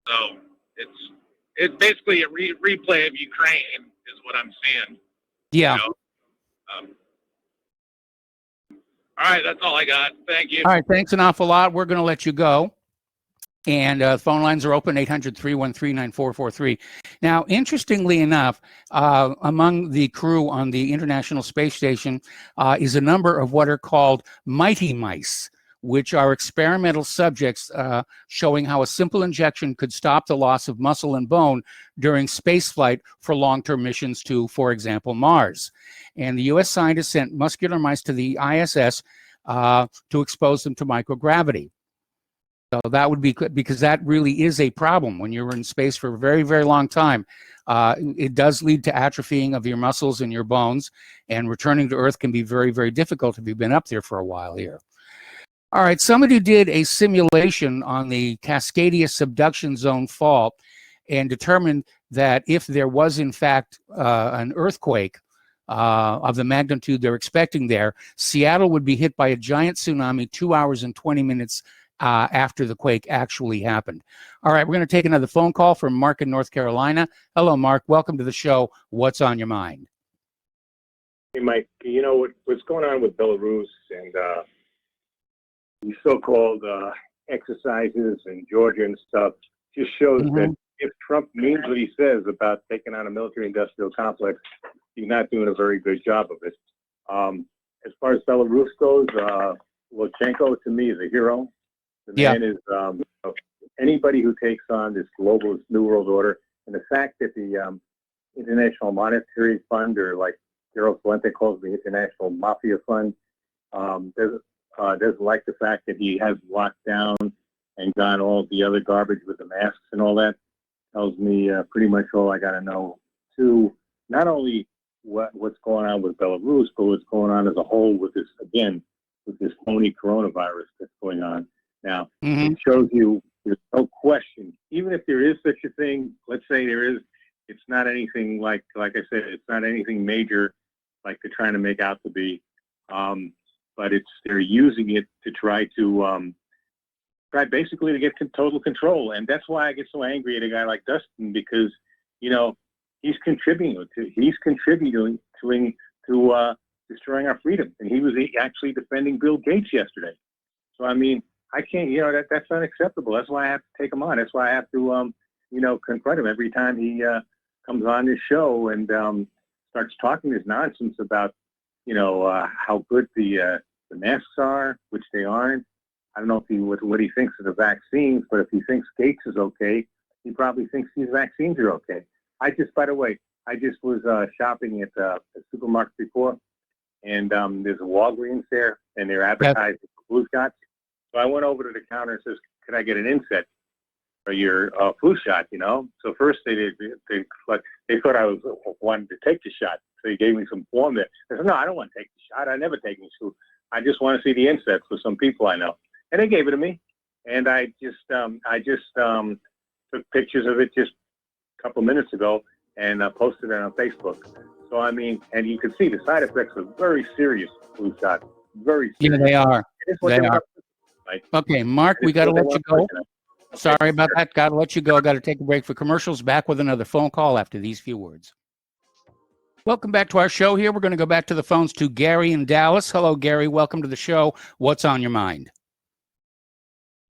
D: So it's basically a replay of Ukraine is what I'm seeing.
B: Yeah.
D: All right, that's all I got. Thank you.
B: All right, thanks an awful lot. We're going to let you go. And phone lines are open, 800-313-9443. Now, interestingly enough, among the crew on the International Space Station is a number of what are called mighty mice, which are experimental subjects showing how a simple injection could stop the loss of muscle and bone during spaceflight for long-term missions to, for example, Mars. And the U.S. scientists sent muscular mice to the ISS to expose them to microgravity. So that would be good, because that really is a problem when you're in space for a very, very long time. It does lead to atrophying of your muscles and your bones, and returning to Earth can be very, very difficult if you've been up there for a while here. All right, somebody did a simulation on the Cascadia subduction zone fault and determined that if there was, in fact, an earthquake of the magnitude they're expecting there, Seattle would be hit by a giant tsunami 2 hours and 20 minutes after the quake actually happened. All right, we're going to take another phone call from Mark in North Carolina. Hello, Mark. Welcome to the show. What's on your mind?
E: Hey, Mike. You know what's going on with Belarus and these so-called exercises in Georgia and stuff just shows that if Trump means what he says about taking on a military-industrial complex, he's not doing a very good job of it. As far as Belarus goes, Lukashenko, to me, is a hero. The man is anybody who takes on this globalist New World Order, and the fact that the International Monetary Fund, or like Gerald Valente calls the International Mafia Fund, doesn't like the fact that he has locked down and gone all the other garbage with the masks and all that, tells me pretty much all I got to know, to not only what's going on with Belarus, but what's going on as a whole with this, again, with this phony coronavirus that's going on. Now, it shows you there's no question, even if there is such a thing, let's say there is, it's not anything like I said, it's not anything major like they're trying to make out to be, but they're using it to try basically to get total control. And that's why I get so angry at a guy like Dustin, because, you know, he's contributing to destroying our freedom. And he was actually defending Bill Gates yesterday. So, I mean, I can't, you know, that's unacceptable. That's why I have to take him on. That's why I have to, you know, confront him every time he comes on this show and starts talking this nonsense about, you know, how good the masks are, which they aren't. I don't know if what he thinks of the vaccines, but if he thinks Gates is okay, he probably thinks these vaccines are okay. By the way, I just was shopping at a supermarket before, and there's a Walgreens there, and they're advertising for flu shots. So I went over to the counter and says, "Can I get an inset for your flu shot?" You know. So first they thought I was wanted to take the shot, so he gave me some form there. I said, "No, I don't want to take the shot. I never take any flu. I just want to see the inset for some people I know." And they gave it to me, and I just took pictures of it just a couple minutes ago and posted it on Facebook. So I mean, and you can see the side effects are very serious. Flu shot, very serious.
B: Yeah, they are. They are.
E: Right?
B: Okay, Mark, we got to let you go. Sorry about that. Got to let you go. Got to take a break for commercials. Back with another phone call after these few words. Welcome back to our show here. We're going to go back to the phones to Gary in Dallas. Hello, Gary. Welcome to the show. What's on your mind?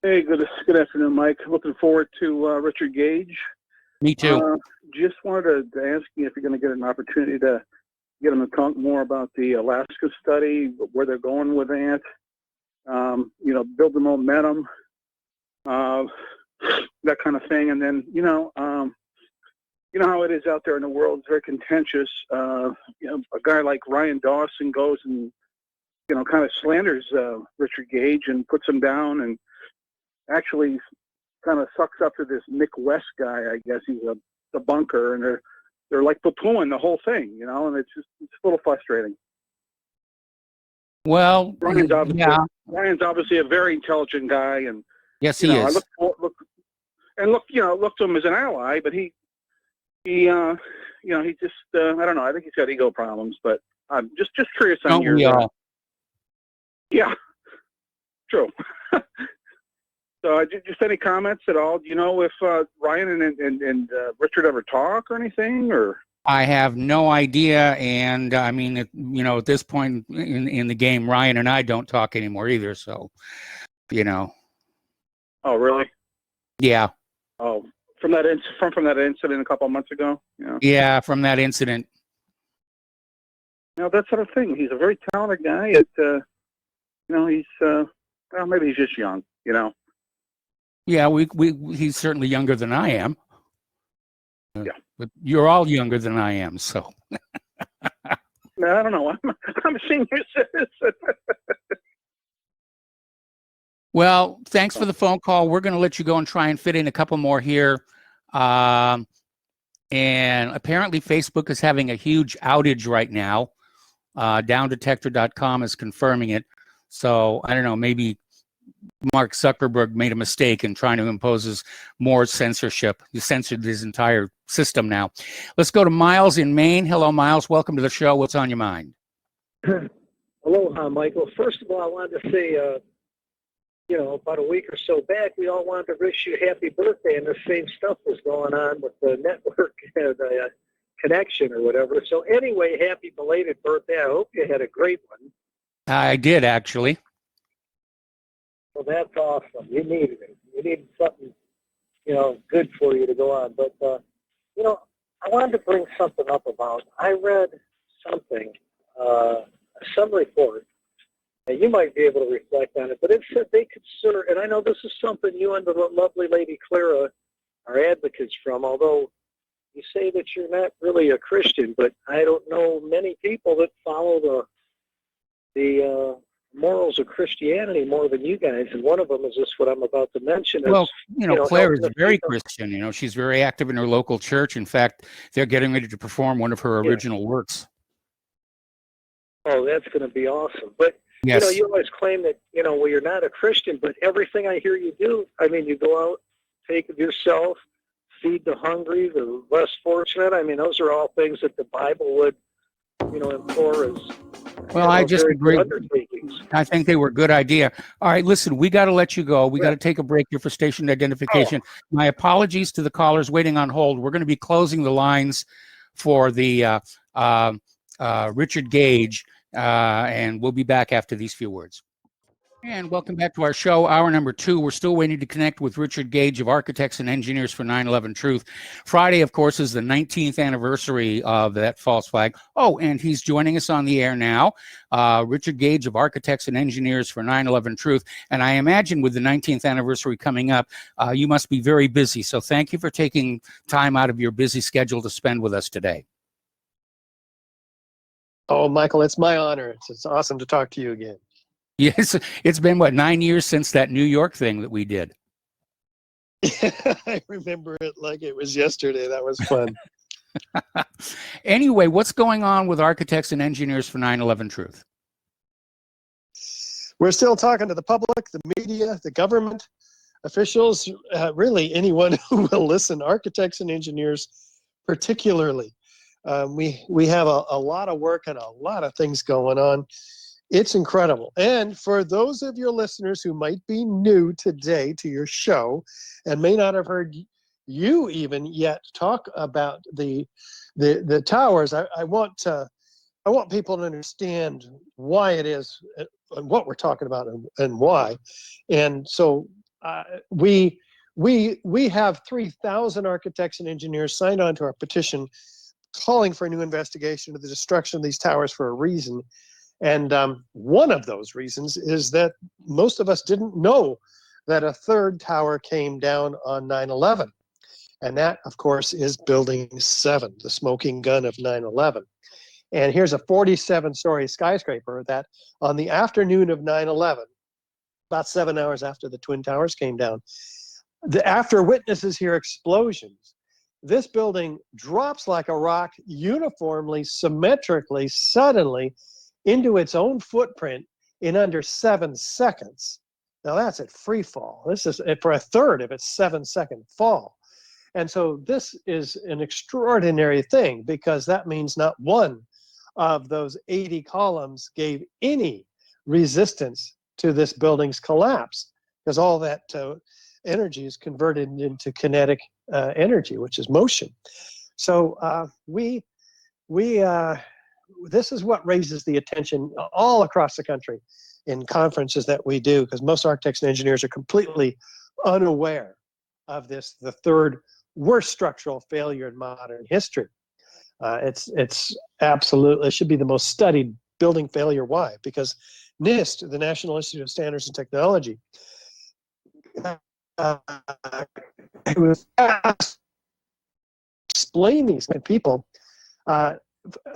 F: Hey, good afternoon, Mike. Looking forward to Richard Gage.
B: Me too.
F: Just wanted to ask you if you're going to get an opportunity to get him to talk more about the Alaska study, where they're going with that. You know, build the momentum, that kind of thing. And then, you know how it is out there in the world. It's very contentious. You know, a guy like Ryan Dawson goes and, you know, kind of slanders Richard Gage and puts him down, and actually kind of sucks up to this Nick West guy. I guess he's a bunker, and they're like poo-pooing the whole thing, you know, and it's a little frustrating.
B: Well,
F: Ryan's obviously a very intelligent guy, and
B: yes, he is.
F: I look to him as an ally, but he just I don't know. I think he's got ego problems, but I'm just curious on your.
B: We all?
F: Yeah, true. So, just any comments at all? Do you know if Ryan and Richard ever talk or anything, or?
B: I have no idea, and I mean, you know, at this point in the game, Ryan and I don't talk anymore either. So, you know.
F: Oh, really?
B: Yeah.
F: Oh, from that incident a couple of months ago. Yeah.
B: Yeah, from that incident.
F: Now that sort of thing. He's a very talented guy. He's well, maybe he's just young.
B: Yeah, he's certainly younger than I am.
F: Yeah.
B: But you're all younger than I am, so.
F: No, I don't know. I'm a senior citizen.
B: Well, thanks for the phone call. We're going to let you go and try and fit in a couple more here. And apparently Facebook is having a huge outage right now. Downdetector.com is confirming it. So I don't know, maybe Mark Zuckerberg made a mistake in trying to impose more censorship. He censored his entire system now. Let's go to Miles in Maine. Hello, Miles. Welcome to the show. What's on your mind?
G: Aloha, Michael. First of all, I wanted to say, about a week or so back, we all wanted to wish you happy birthday, and the same stuff was going on with the network connection or whatever. So anyway, happy belated birthday. I hope you had a great one.
B: I did, actually.
G: Well, that's awesome. You needed it. You needed something, good for you to go on. But, I wanted to bring something up about, I read something, some report, and you might be able to reflect on it, but it said they consider, and I know this is something you and the lovely lady Clara are advocates from, although you say that you're not really a Christian, but I don't know many people that follow the morals of Christianity more than you guys, and one of them is just what I'm about to mention.
B: Well, Claire is very Christian. She's very active in her local church. In fact, they're getting ready to perform one of her original works.
G: Oh, that's going to be awesome. But,
B: yes.
G: You always claim that, you're not a Christian, but everything I hear you do, I mean, you go out, take of yourself, feed the hungry, the less fortunate. I mean, those are all things that the Bible would, implore as
B: well, I just agree. I think they were a good idea. All right, listen, we got to let you go. We got to take a break here for station identification. My apologies to the callers waiting on hold. We're going to be closing the lines for the Richard Gage, and we'll be back after these few words. And welcome back to our show, hour number 2. We're still waiting to connect with Richard Gage of Architects and Engineers for 9/11 Truth. Friday, of course, is the 19th anniversary of that false flag. Oh, and he's joining us on the air now. Richard Gage of Architects and Engineers for 9/11 Truth. And I imagine with the 19th anniversary coming up, you must be very busy. So thank you for taking time out of your busy schedule to spend with us today.
H: Oh, Michael, it's my honor. It's awesome to talk to you again.
B: Yes, it's been, 9 years since that New York thing that we did.
H: I remember it like it was yesterday. That was fun.
B: Anyway, what's going on with Architects and Engineers for 9/11 Truth?
H: We're still talking to the public, the media, the government, officials, really anyone who will listen, architects and engineers particularly. We have a lot of work and a lot of things going on. It's incredible. And for those of your listeners who might be new today to your show and may not have heard you even yet talk about the towers, I want people to understand why it is and what we're talking about and why. And so we have 3,000 architects and engineers signed on to our petition calling for a new investigation of the destruction of these towers for a reason. And one of those reasons is that most of us didn't know that a third tower came down on 9/11. And that, of course, is Building 7, the smoking gun of 9/11. And here's a 47-story skyscraper that on the afternoon of 9/11, about 7 hours after the Twin Towers came down, after witnesses hear explosions, this building drops like a rock uniformly, symmetrically, suddenly, into its own footprint in under 7 seconds. Now that's at free fall. This is for a third of its 7-second fall. And so this is an extraordinary thing because that means not one of those 80 columns gave any resistance to this building's collapse because all that energy is converted into kinetic energy, which is motion. So this is what raises the attention all across the country in conferences that we do, because most architects and engineers are completely unaware of this, the third worst structural failure in modern history. It's absolutely, it should be the most studied building failure. Why? Because NIST, the National Institute of Standards and Technology, it was asked to explain these to people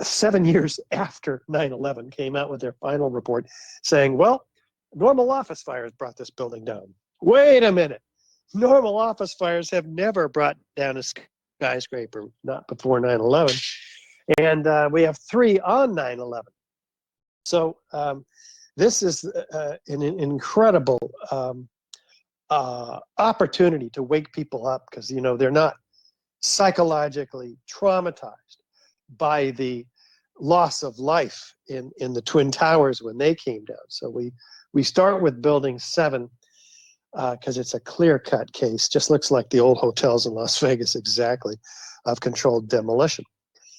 H: 7 years after 9/11, came out with their final report saying, well, normal office fires brought this building down. Wait a minute. Normal office fires have never brought down a skyscraper, not before 9/11. And we have 3 on 9/11. So this is an incredible opportunity to wake people up, because, you know, they're not psychologically traumatized by the loss of life in the Twin Towers when they came down. So we start with Building 7 because it's a clear-cut case. Just looks like the old hotels in Las Vegas, exactly, of controlled demolition.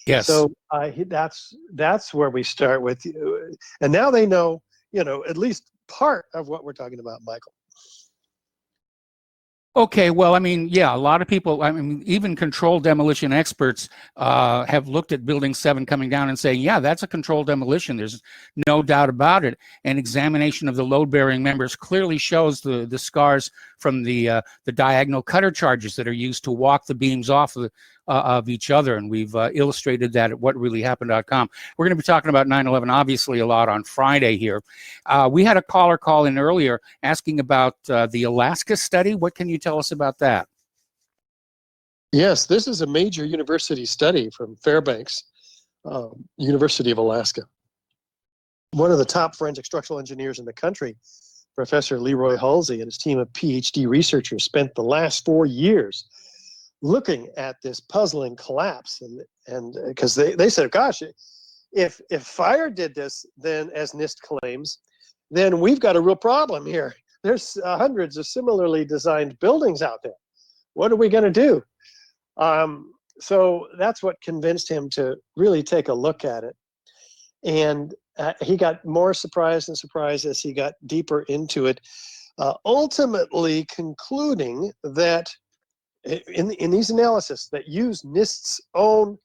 B: Yes.
H: So that's where we start with, and now they know, you know, at least part of what we're talking about, Michael.
B: Okay, well, I mean, yeah, a lot of people, I mean, even controlled demolition experts have looked at Building 7 coming down and saying, yeah, that's a controlled demolition. There's no doubt about it. An examination of the load-bearing members clearly shows the scars from the diagonal cutter charges that are used to walk the beams off of each other. And we've illustrated that at whatreallyhappened.com. We're going to be talking about 9/11, obviously, a lot on Friday here. We had a caller call in earlier asking about the Alaska study. What can you tell us about that?
H: Yes, this is a major university study from Fairbanks, University of Alaska. One of the top forensic structural engineers in the country, Professor Leroy Halsey, and his team of PhD researchers spent the last 4 years looking at this puzzling collapse, and because they said, gosh, if fire did this, then, as NIST claims, then we've got a real problem here. There's hundreds of similarly designed buildings out there. What are we going to do? So that's what convinced him to really take a look at it. And he got more surprised and surprised as he got deeper into it, ultimately concluding that in these analyses that use NIST's own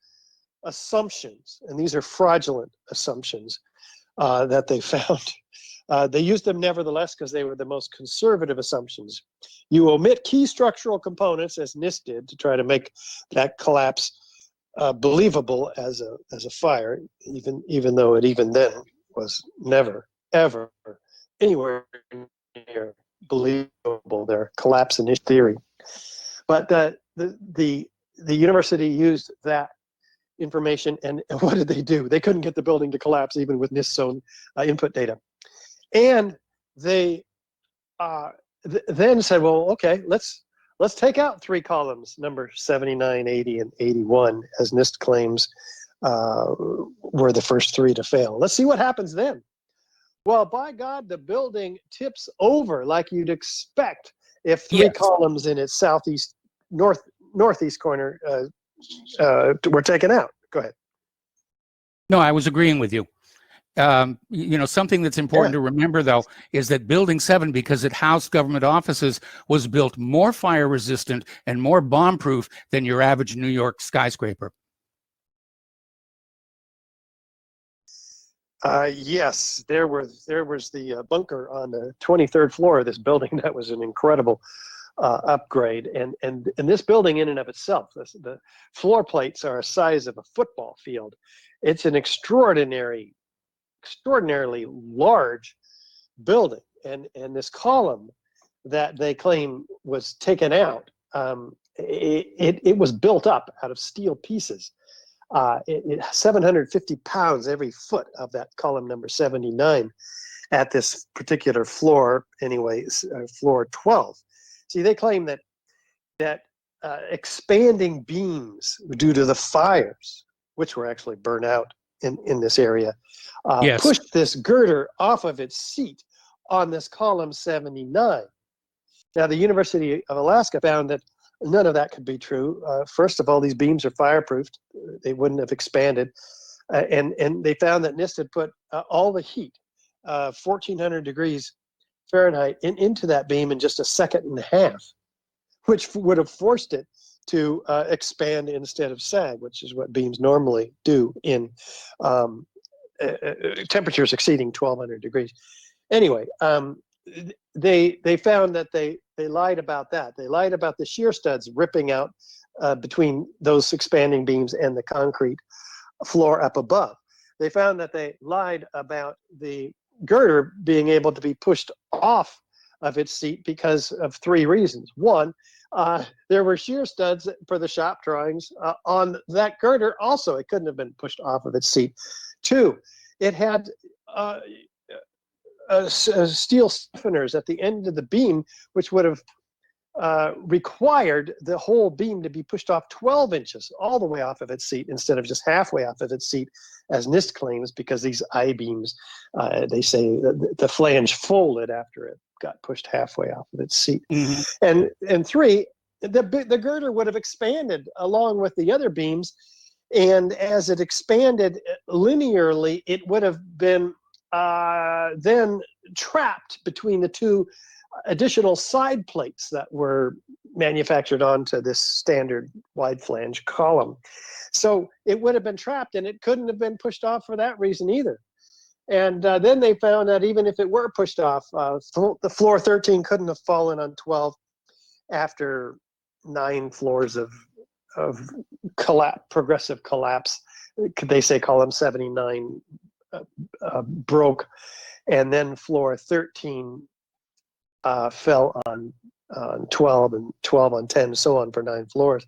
H: assumptions, and these are fraudulent assumptions that they found, they used them nevertheless because they were the most conservative assumptions. You omit key structural components, as NIST did, to try to make that collapse believable as a fire, even though it even then was never, ever anywhere near believable, their collapse initial theory. But the university used that information, and what did they do? They couldn't get the building to collapse even with NIST's own input data. And they then said, well, okay, let's take out 3 columns, number 79, 80, and 81, as NIST claims were the first 3 to fail. Let's see what happens then. Well, by God, the building tips over like you'd expect if 3 columns in its northeast corner were taken out. Go ahead.
B: No, I was agreeing with you. You know, something that's important to remember, though, is that Building 7, because it housed government offices, was built more fire resistant and more bomb proof than your average New York skyscraper.
H: Yes, there was the bunker on the 23rd floor of this building. That was an incredible upgrade, and this building in and of itself, the floor plates are a size of a football field. It's an extraordinarily large building, and this column that they claim was taken out, it was built up out of steel pieces. 750 pounds every foot of that column number 79 at this particular floor, anyways, floor 12. See, they claim that expanding beams due to the fires, which were actually burned out in this area, pushed this girder off of its seat on this column 79. Now, the University of Alaska found that none of that could be true. First of all, these beams are fireproofed. They wouldn't have expanded. And they found that NIST had put all the heat, 1,400 degrees Fahrenheit, into that beam in just a second and a half, which would have forced it to expand instead of sag, which is what beams normally do in temperatures exceeding 1200 degrees. Anyway, they found that they lied about that. They lied about the shear studs ripping out between those expanding beams and the concrete floor up above. They found that they lied about the girder being able to be pushed off of its seat because of three reasons. One, there were shear studs for the shop drawings on that girder also. It couldn't have been pushed off of its seat. Two, it had steel stiffeners at the end of the beam, which would have required the whole beam to be pushed off 12 inches all the way off of its seat instead of just halfway off of its seat, as NIST claims, because these I-beams, they say the flange folded after it got pushed halfway off of its seat. Mm-hmm. And three, the girder would have expanded along with the other beams, and as it expanded linearly, it would have been then trapped between the two additional side plates that were manufactured onto this standard wide flange column. So it would have been trapped, and it couldn't have been pushed off for that reason either. And then they found that even if it were pushed off, the floor 13 couldn't have fallen on 12 after 9 floors of progressive collapse. They say column 79 broke, and then floor 13 fell on 12, and 12 on 10, so on for 9 floors.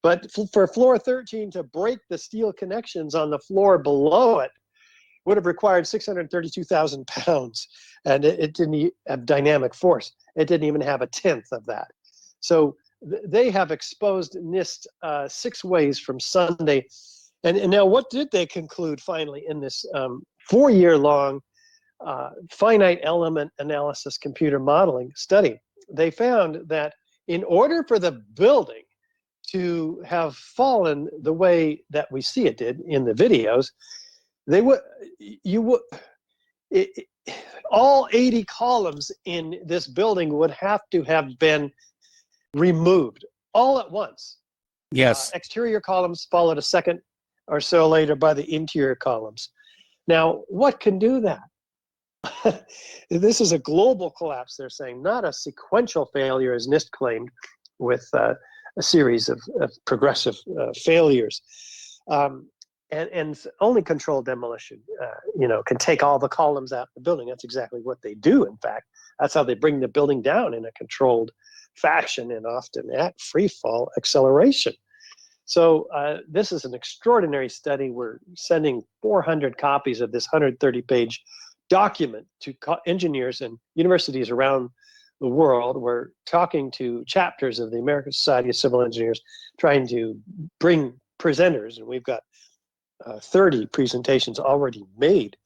H: But for floor 13 to break the steel connections on the floor below it would have required 632,000 pounds, and it didn't have dynamic force. It didn't even have a tenth of that. So they have exposed NIST 6 ways from Sunday. And now what did they conclude finally in this 4-year-long finite element analysis computer modeling study? They found that in order for the building to have fallen the way that we see it did in the videos, all 80 columns in this building would have to have been removed all at once.
B: Yes.
H: Exterior columns followed a second or so later by the interior columns. Now, what can do that? This is a global collapse, they're saying, not a sequential failure as NIST claimed with a series of progressive failures. And only controlled demolition, can take all the columns out of the building. That's exactly what they do, in fact. That's how they bring the building down, in a controlled fashion, and often at free fall acceleration. So this is an extraordinary study. We're sending 400 copies of this 130-page document to engineers and universities around the world. We're talking to chapters of the American Society of Civil Engineers, trying to bring presenters, and we've got 30 presentations already made.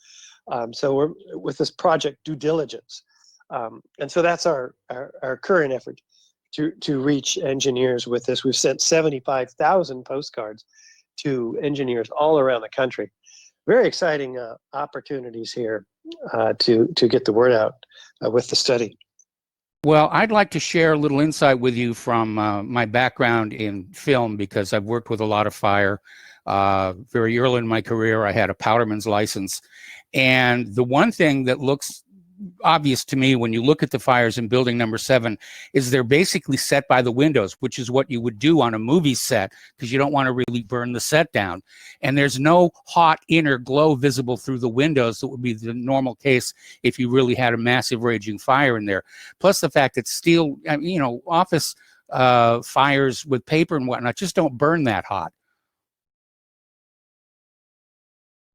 H: So we're with this project due diligence. And so that's our current effort to reach engineers with this. We've sent 75,000 postcards to engineers all around the country. Very exciting opportunities here to get the word out with the study.
B: Well, I'd like to share a little insight with you from my background in film, because I've worked with a lot of fire. Very early in my career, I had a powderman's license. And the one thing that looks obvious to me when you look at the fires in building number 7 is they're basically set by the windows, which is what you would do on a movie set, because you don't want to really burn the set down. And there's no hot inner glow visible through the windows that would be the normal case if you really had a massive raging fire in there. Plus the fact that steel, office fires with paper and whatnot just don't burn that hot.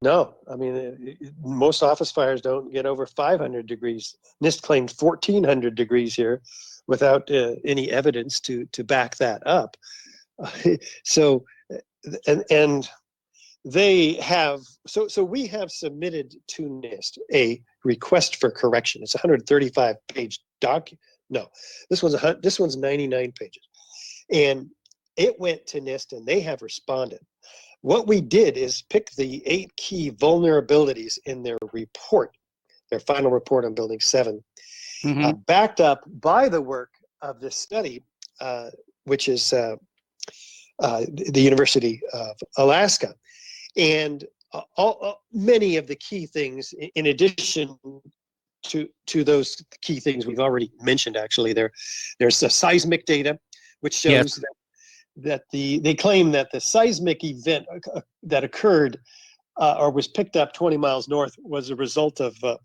H: No, I mean, most office fires don't get over 500 degrees. NIST claimed 1,400 degrees here without any evidence to back that up. So they have, so we have submitted to NIST a request for correction. It's a 135-page document. No, this one's 99 pages. And it went to NIST, and they have responded. What we did is pick the 8 key vulnerabilities in their report, their final report on Building 7, backed up by the work of this study which is the University of Alaska. And many of the key things, in addition to those key things we've already mentioned, actually, there's the seismic data, which shows that they claim that the seismic event that occurred or was picked up 20 miles north was a result of the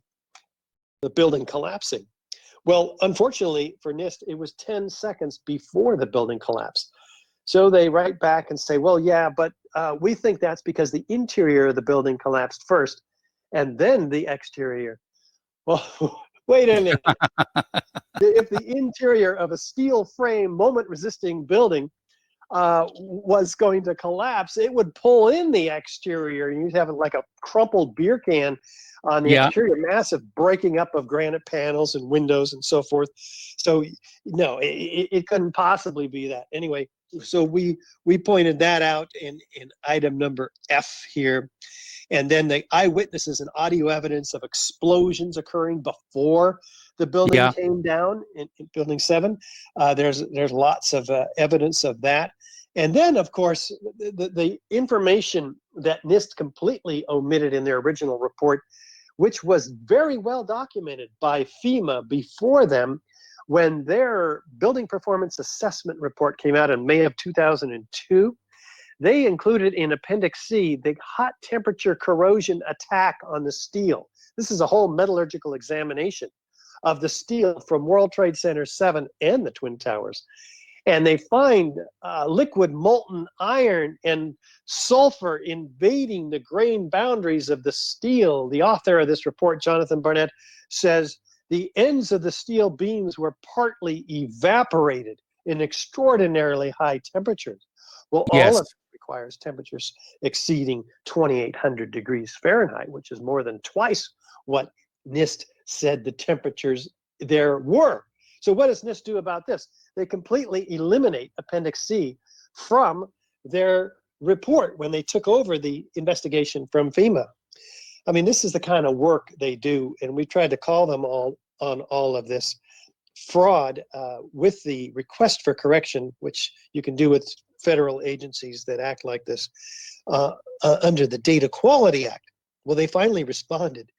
H: building collapsing. Well, unfortunately for NIST, it was 10 seconds before the building collapsed. So they write back and say, well, yeah, but we think that's because the interior of the building collapsed first and then the exterior. Well, wait a minute. If the interior of a steel frame, moment resisting building was going to collapse, it would pull in the exterior. You'd have like a crumpled beer can on the exterior, massive breaking up of granite panels and windows and so forth. So no, it couldn't possibly be that. Anyway, so we pointed that out in item number F here. And then the eyewitnesses and audio evidence of explosions occurring before the building came down in Building 7. There's lots of evidence of that. And then, of course, the information that NIST completely omitted in their original report, which was very well documented by FEMA before them, when their building performance assessment report came out in May of 2002, they included in Appendix C the hot temperature corrosion attack on the steel. This is a whole metallurgical examination of the steel from World Trade Center 7 and the Twin Towers. And they find liquid molten iron and sulfur invading the grain boundaries of the steel. The author of this report, Jonathan Barnett, says the ends of the steel beams were partly evaporated in extraordinarily high temperatures. Well, all of it requires temperatures exceeding 2,800 degrees Fahrenheit, which is more than twice what NIST said the temperatures there were. So what does NIST do about this? They completely eliminate Appendix C from their report when they took over the investigation from FEMA. I mean, this is the kind of work they do, and we tried to call them all on all of this fraud with the request for correction, which you can do with federal agencies that act like this under the Data Quality Act. Well, they finally responded,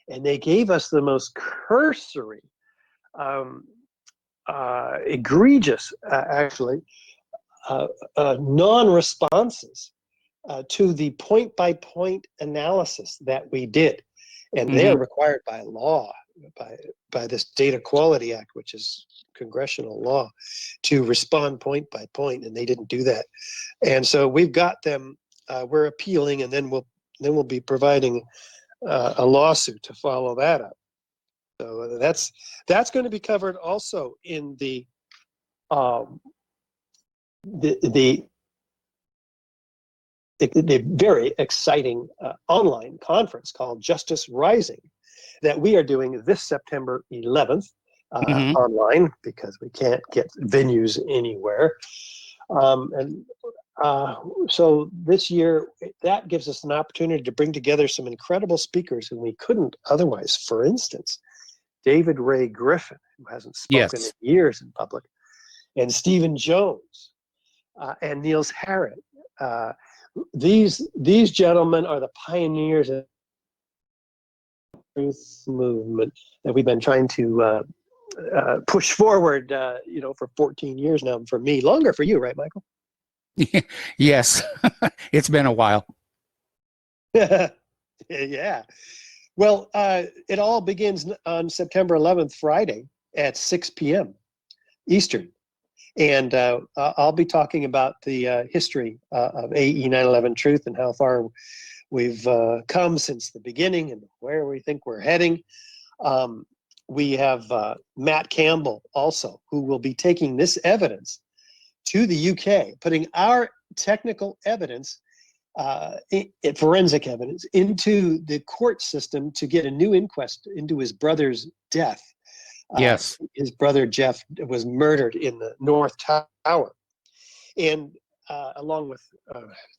H: and they gave us the most cursory, egregious, actually, non-responses to the point-by-point analysis that we did. And they are required by law, by this Data Quality Act, which is congressional law, to respond point by point, and they didn't do that. And so we've got them. We're appealing, and then we'll be providing a lawsuit to follow that up. So that's going to be covered also in the very exciting online conference called Justice Rising that we are doing this September 11th online, because we can't get venues anywhere. So this year, that gives us an opportunity to bring together some incredible speakers who we couldn't otherwise. For instance, David Ray Griffin, who hasn't spoken in years in public, and Stephen Jones, and Niels Harrit. These gentlemen are the pioneers of the truth movement that we've been trying to push forward, for 14 years now. For me, longer for you, right, Michael?
B: Yes, it's been a while.
H: Yeah. Well, it all begins on September 11th, Friday at 6 p.m. Eastern. And I'll be talking about the history of AE 9/11 Truth and how far we've come since the beginning and where we think we're heading. We have Matt Campbell also, who will be taking this evidence to the UK, putting our technical evidence, forensic evidence, into the court system to get a new inquest into his brother's death.
B: Yes.
H: His brother Jeff was murdered in the North Tower, and along with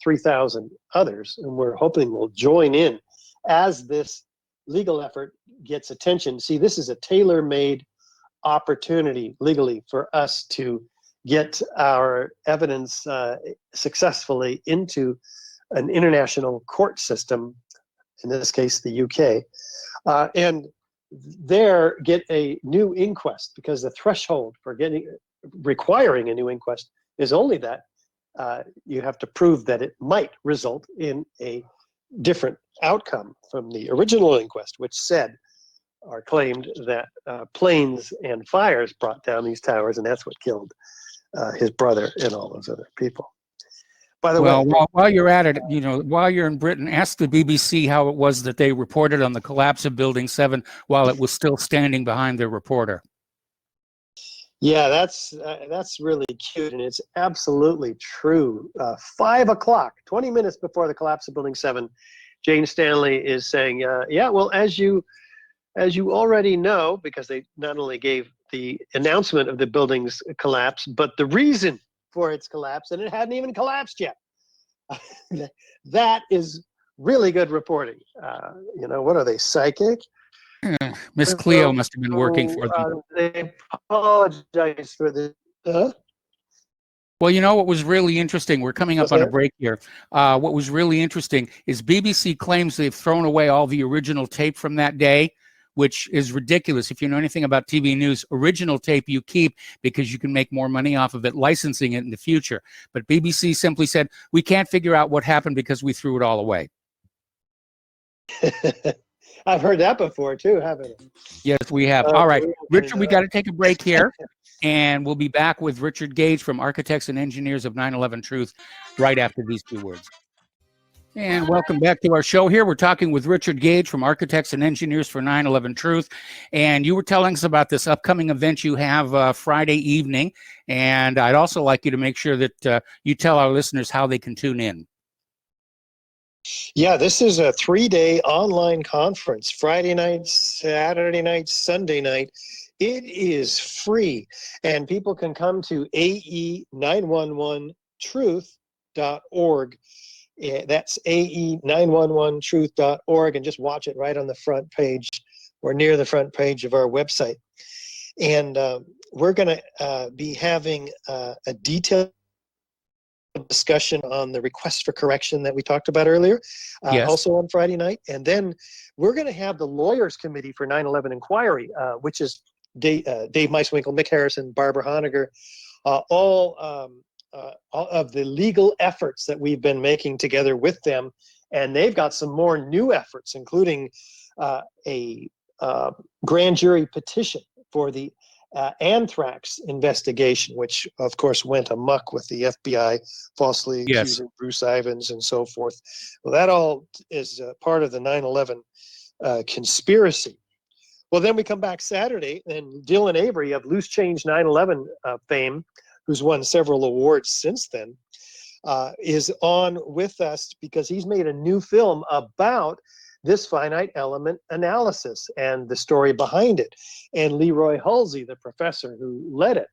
H: 3,000 others, and we're hoping will join in as this legal effort gets attention. See, this is a tailor-made opportunity legally for us to get our evidence successfully into an international court system, in this case the UK, and there get a new inquest, because the threshold for requiring a new inquest is only that you have to prove that it might result in a different outcome from the original inquest, which said or claimed that planes and fires brought down these towers, and that's what killed his brother and all those other people. By the way,
B: while you're at it, while you're in Britain, ask the BBC how it was that they reported on the collapse of Building 7 while it was still standing behind their reporter.
H: Yeah, that's really cute, and it's absolutely true. 5 o'clock, 20 minutes before the collapse of Building 7, Jane Stanley is saying, yeah, well, as you already know, because they not only gave the announcement of the building's collapse, but the reason for its collapse, and it hadn't even collapsed yet. That is really good reporting. What are they, psychic?
B: Miss Cleo must have been working for them.
H: They apologize for the...
B: Well, what was really interesting, we're coming up on a break here. What was really interesting is BBC claims they've thrown away all the original tape from that day, which is ridiculous. If you know anything about TV news, original tape you keep because you can make more money off of it, licensing it in the future. But BBC simply said, we can't figure out what happened because we threw it all away.
H: I've heard that before too, haven't I?
B: Yes, we have. All right, Richard, we got to take a break here, and we'll be back with Richard Gage from Architects and Engineers of 9/11 Truth right after these two words. And welcome back to our show here. We're talking with Richard Gage from Architects and Engineers for 9/11 Truth. And you were telling us about this upcoming event you have Friday evening. And I'd also like you to make sure that you tell our listeners how they can tune in.
H: Yeah, this is a 3-day online conference, Friday night, Saturday night, Sunday night. It is free, and people can come to ae911truth.org. That's ae911truth.org, and just watch it right on the front page or near the front page of our website. And we're going to be having a detailed discussion on the request for correction that we talked about earlier,
B: Yes.
H: Also on Friday night. And then we're going to have the Lawyers Committee for 9/11 Inquiry, which is Dave Meiswinkle, Mick Harrison, Barbara Honegger, all of the legal efforts that we've been making together with them. And they've got some more new efforts, including a grand jury petition for the anthrax investigation, which of course went amok with the FBI falsely accusing Bruce Ivins and so forth. Well, that all is part of the 9/11 conspiracy. Well, then we come back Saturday, and Dylan Avery of Loose Change 9/11 fame, who's won several awards since then, is on with us because he's made a new film about this finite element analysis and the story behind it. And Leroy Halsey, the professor who led it,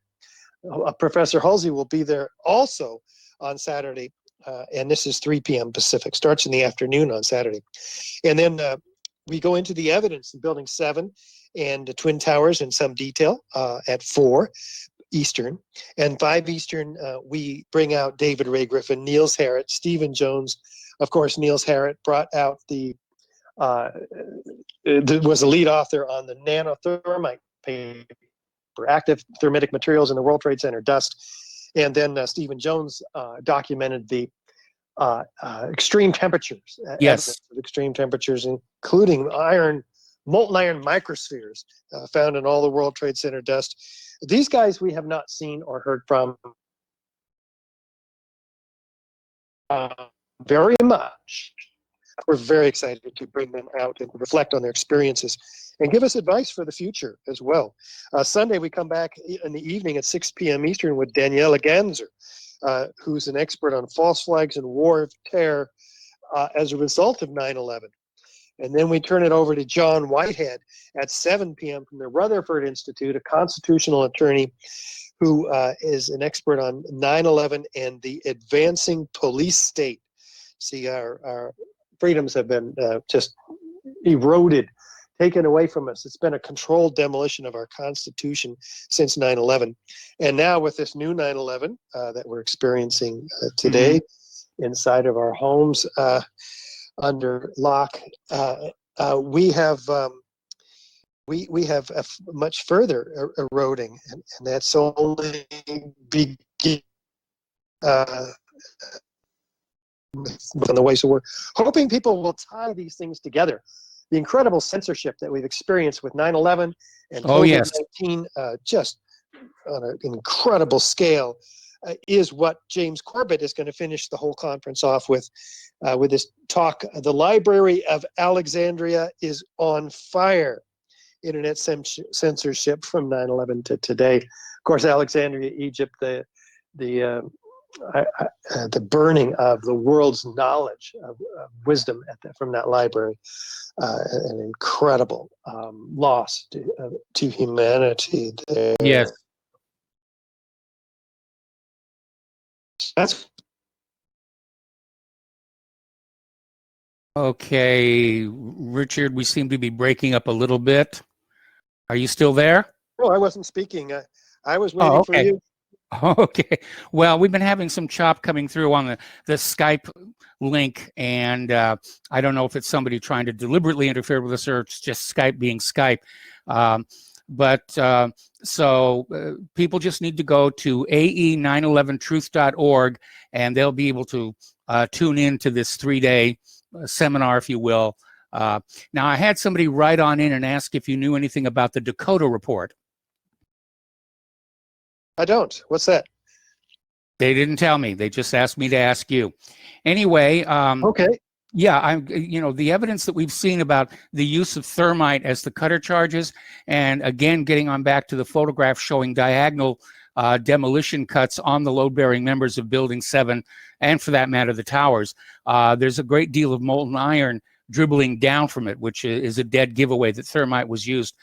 H: Professor Halsey will be there also on Saturday, and this is 3 p.m. Pacific, starts in the afternoon on Saturday. And then we go into the evidence in Building 7 and the Twin Towers in some detail at 4 Eastern. And 5 Eastern, we bring out David Ray Griffin, Niels Harrit, Stephen Jones. Of course, Niels Harrit brought out was the lead author on the nanothermite paper, active thermitic materials in the World Trade Center dust. And then Stephen Jones documented the extreme temperatures, evidence of extreme temperatures, including molten iron microspheres found in all the World Trade Center dust. These guys we have not seen or heard from very much. We're very excited to bring them out and reflect on their experiences and give us advice for the future as well. Sunday, we come back in the evening at 6 p.m. Eastern with Daniela Ganzer, who's an expert on false flags and war of terror as a result of 9/11. And then we turn it over to John Whitehead at 7 p.m. from the Rutherford Institute, a constitutional attorney who is an expert on 9/11 and the advancing police state. See, our freedoms have been just eroded taken away from us. It's been a controlled demolition of our Constitution since 9/11. And now with this new 9/11 that we're experiencing today inside of our homes under lock, we have much further eroding, and that's only begin within the way. So we're hoping people will tie these things together. The incredible censorship that we've experienced with 9/11 and COVID-19, just on an incredible scale, is what James Corbett is going to finish the whole conference off with this talk. The Library of Alexandria is on fire. Internet censorship from 9/11 to today. Of course, Alexandria, Egypt, the burning of the world's knowledge of wisdom from that library, an incredible loss to humanity there.
B: Yes.
H: That's
B: okay, Richard, we seem to be breaking up a little bit. Are you still there?
H: no, I wasn't speaking. I was waiting for you.
B: Okay. Well, we've been having some chop coming through on the Skype link, and I don't know if it's somebody trying to deliberately interfere with us or it's just Skype being Skype. So people just need to go to ae911truth.org, and they'll be able to tune in to this 3-day seminar, if you will. Now, I had somebody write on in and ask if you knew anything about the Dakota report.
H: I don't. What's that?
B: They didn't tell me. They just asked me to ask you. Anyway,
H: Okay.
B: yeah, the evidence that we've seen about the use of thermite as the cutter charges, and again, getting on back to the photograph showing diagonal demolition cuts on the load-bearing members of Building 7, and for that matter, the towers. There's a great deal of molten iron dribbling down from it, which is a dead giveaway that thermite was used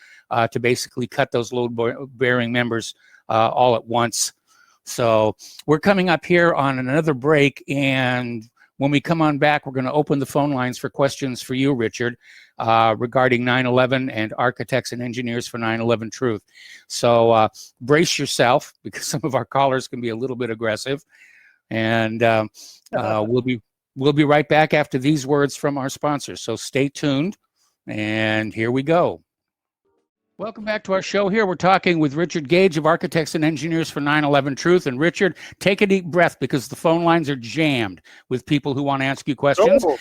B: to basically cut those load-bearing members all at once. So we're coming up here on another break, and when we come on back, we're going to open the phone lines for questions for you, Richard, regarding 9/11 and architects and engineers for 9/11 Truth. So brace yourself, because some of our callers can be a little bit aggressive, and we'll be right back after these words from our sponsors. So stay tuned, and here we go. Welcome back to our show. Here we're talking with Richard Gage of Architects and Engineers for 9/11 Truth. And Richard, take a deep breath, because the phone lines are jammed with people who want to ask you questions.
H: Oh.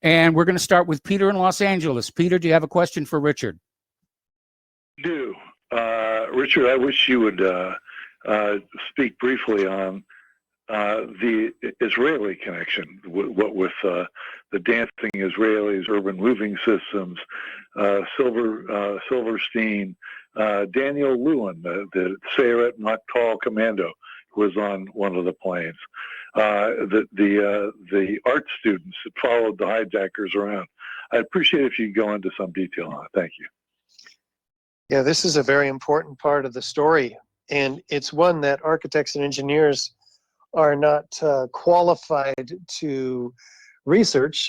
B: And we're going to start with Peter in Los Angeles. Peter, do you have a question for Richard?
I: I do. Richard, I wish you would speak briefly on the Israeli connection, what with the dancing Israelis, urban moving systems, Silverstein, Daniel Lewin, the Sayeret Matkal commando, who was on one of the planes, the art students that followed the hijackers around. I'd appreciate if you could go into some detail on it. Thank you.
H: Yeah, this is a very important part of the story, and it's one that architects and engineers are not qualified to research.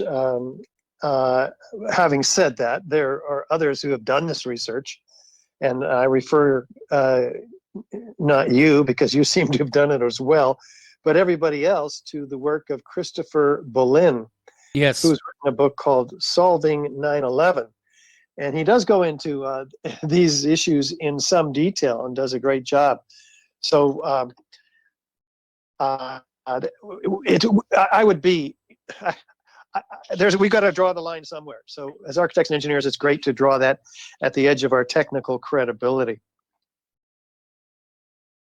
H: Having said that, there are others who have done this research, and I refer not you, because you seem to have done it as well, but everybody else, to the work of Christopher Boleyn,
B: Yes,
H: who's written a book called Solving 9/11. And he does go into these issues in some detail and does a great job. So I would be, we've got to draw the line somewhere. So as architects and engineers, it's great to draw that at the edge of our technical credibility.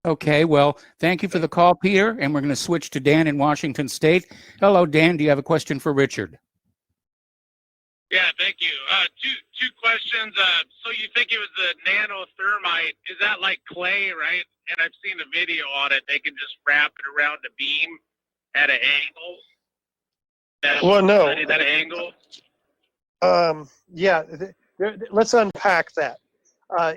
B: Okay, well, thank you for the call, Peter. And we're going to switch to Dan in Washington State. Hello, Dan. Do you have a question for Richard?
D: Yeah, thank you. Two questions. So you think it was the nanothermite? Is that like clay, right? And I've seen a video on it. They can just wrap it around a beam at an angle.
H: Well, no.
D: At an angle.
H: Yeah, let's unpack that.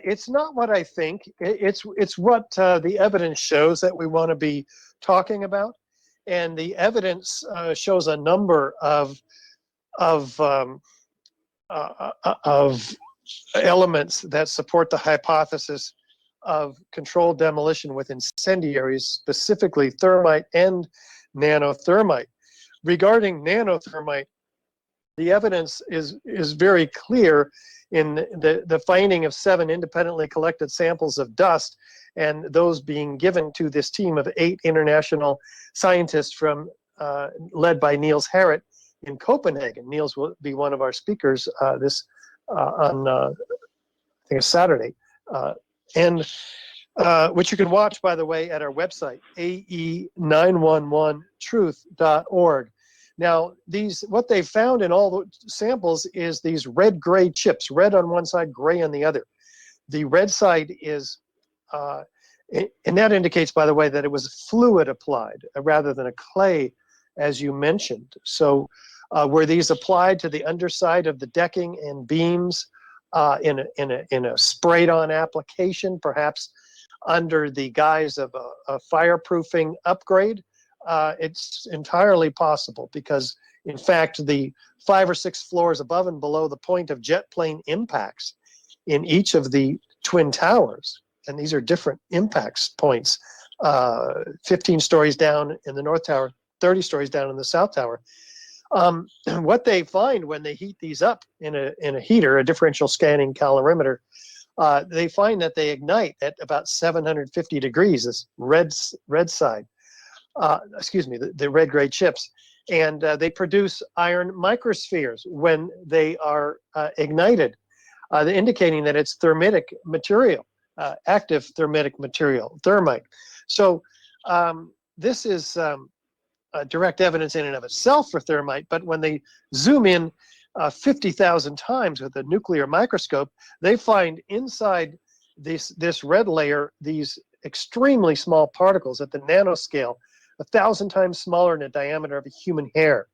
H: It's not what I think. It's what the evidence shows that we want to be talking about, and the evidence shows a number of elements that support the hypothesis of controlled demolition with incendiaries, specifically thermite and nanothermite. Regarding nanothermite, the evidence is very clear in the finding of 7 independently collected samples of dust, and those being given to this team of 8 international scientists from led by Niels Harrit in Copenhagen. Niels will be one of our speakers on I think it's Saturday, and which you can watch, by the way, at our website, ae911truth.org. Now, what they found in all the samples is these red-gray chips, red on one side, gray on the other. The red side is, and that indicates, by the way, that it was fluid applied rather than a clay, as you mentioned. So were these applied to the underside of the decking and beams in a sprayed-on application, perhaps under the guise of a fireproofing upgrade? It's entirely possible because, in fact, the 5 or 6 floors above and below the point of jet plane impacts in each of the twin towers, and these are different impacts points, 15 stories down in the North Tower, 30 stories down in the South Tower. What they find when they heat these up in a heater, a differential scanning calorimeter, they find that they ignite at about 750 degrees, this red side. The red-gray chips, and they produce iron microspheres when they are ignited, indicating that it's thermitic material, active thermitic material, thermite. So this is direct evidence in and of itself for thermite, but when they zoom in 50,000 times with a nuclear microscope, they find inside this red layer these extremely small particles at the nanoscale, 1,000 times smaller in the diameter of a human hair,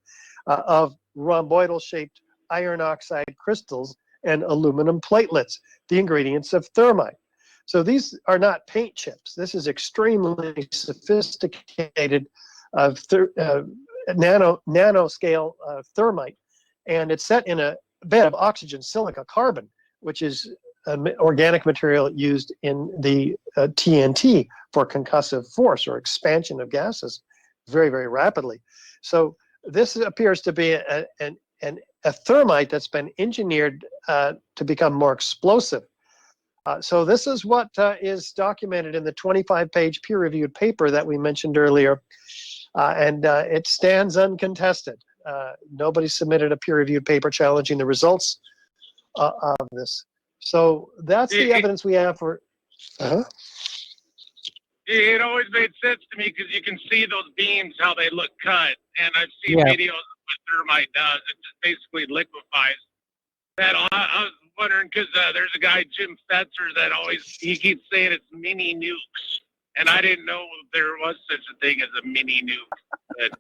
H: of rhomboidal-shaped iron oxide crystals and aluminum platelets, the ingredients of thermite. So these are not paint chips. This is extremely sophisticated nanoscale thermite, and it's set in a bed of oxygen silica carbon, which is an organic material used in the TNT for concussive force or expansion of gases very, very rapidly. So this appears to be a thermite that's been engineered to become more explosive. So this is what is documented in the 25-page peer-reviewed paper that we mentioned earlier, and it stands uncontested. Nobody submitted a peer-reviewed paper challenging the results of this. So that's the evidence we have for.
D: It always made sense to me because you can see those beams, how they look cut. And I've seen videos of what thermite does. It just basically liquefies. I was wondering because there's a guy, Jim Fetzer, that he keeps saying it's mini nukes. And I didn't know there was such a thing as a mini nuke. But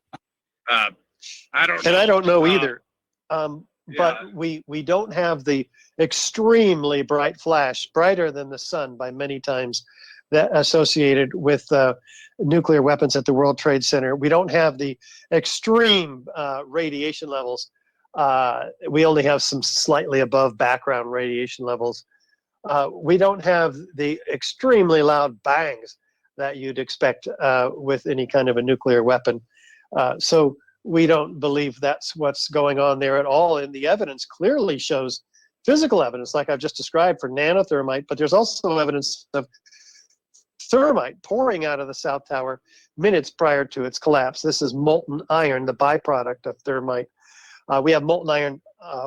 D: I don't know.
H: And I don't know either. But we don't have the extremely bright flash, brighter than the sun by many times, that associated with nuclear weapons at the World Trade Center. We don't have the extreme radiation levels. We only have some slightly above background radiation levels. We don't have the extremely loud bangs that you'd expect with any kind of a nuclear weapon. So we don't believe that's what's going on there at all. And the evidence clearly shows physical evidence, like I've just described for nanothermite, but there's also evidence of thermite pouring out of the South Tower minutes prior to its collapse. This is molten iron, the byproduct of thermite. We have molten iron,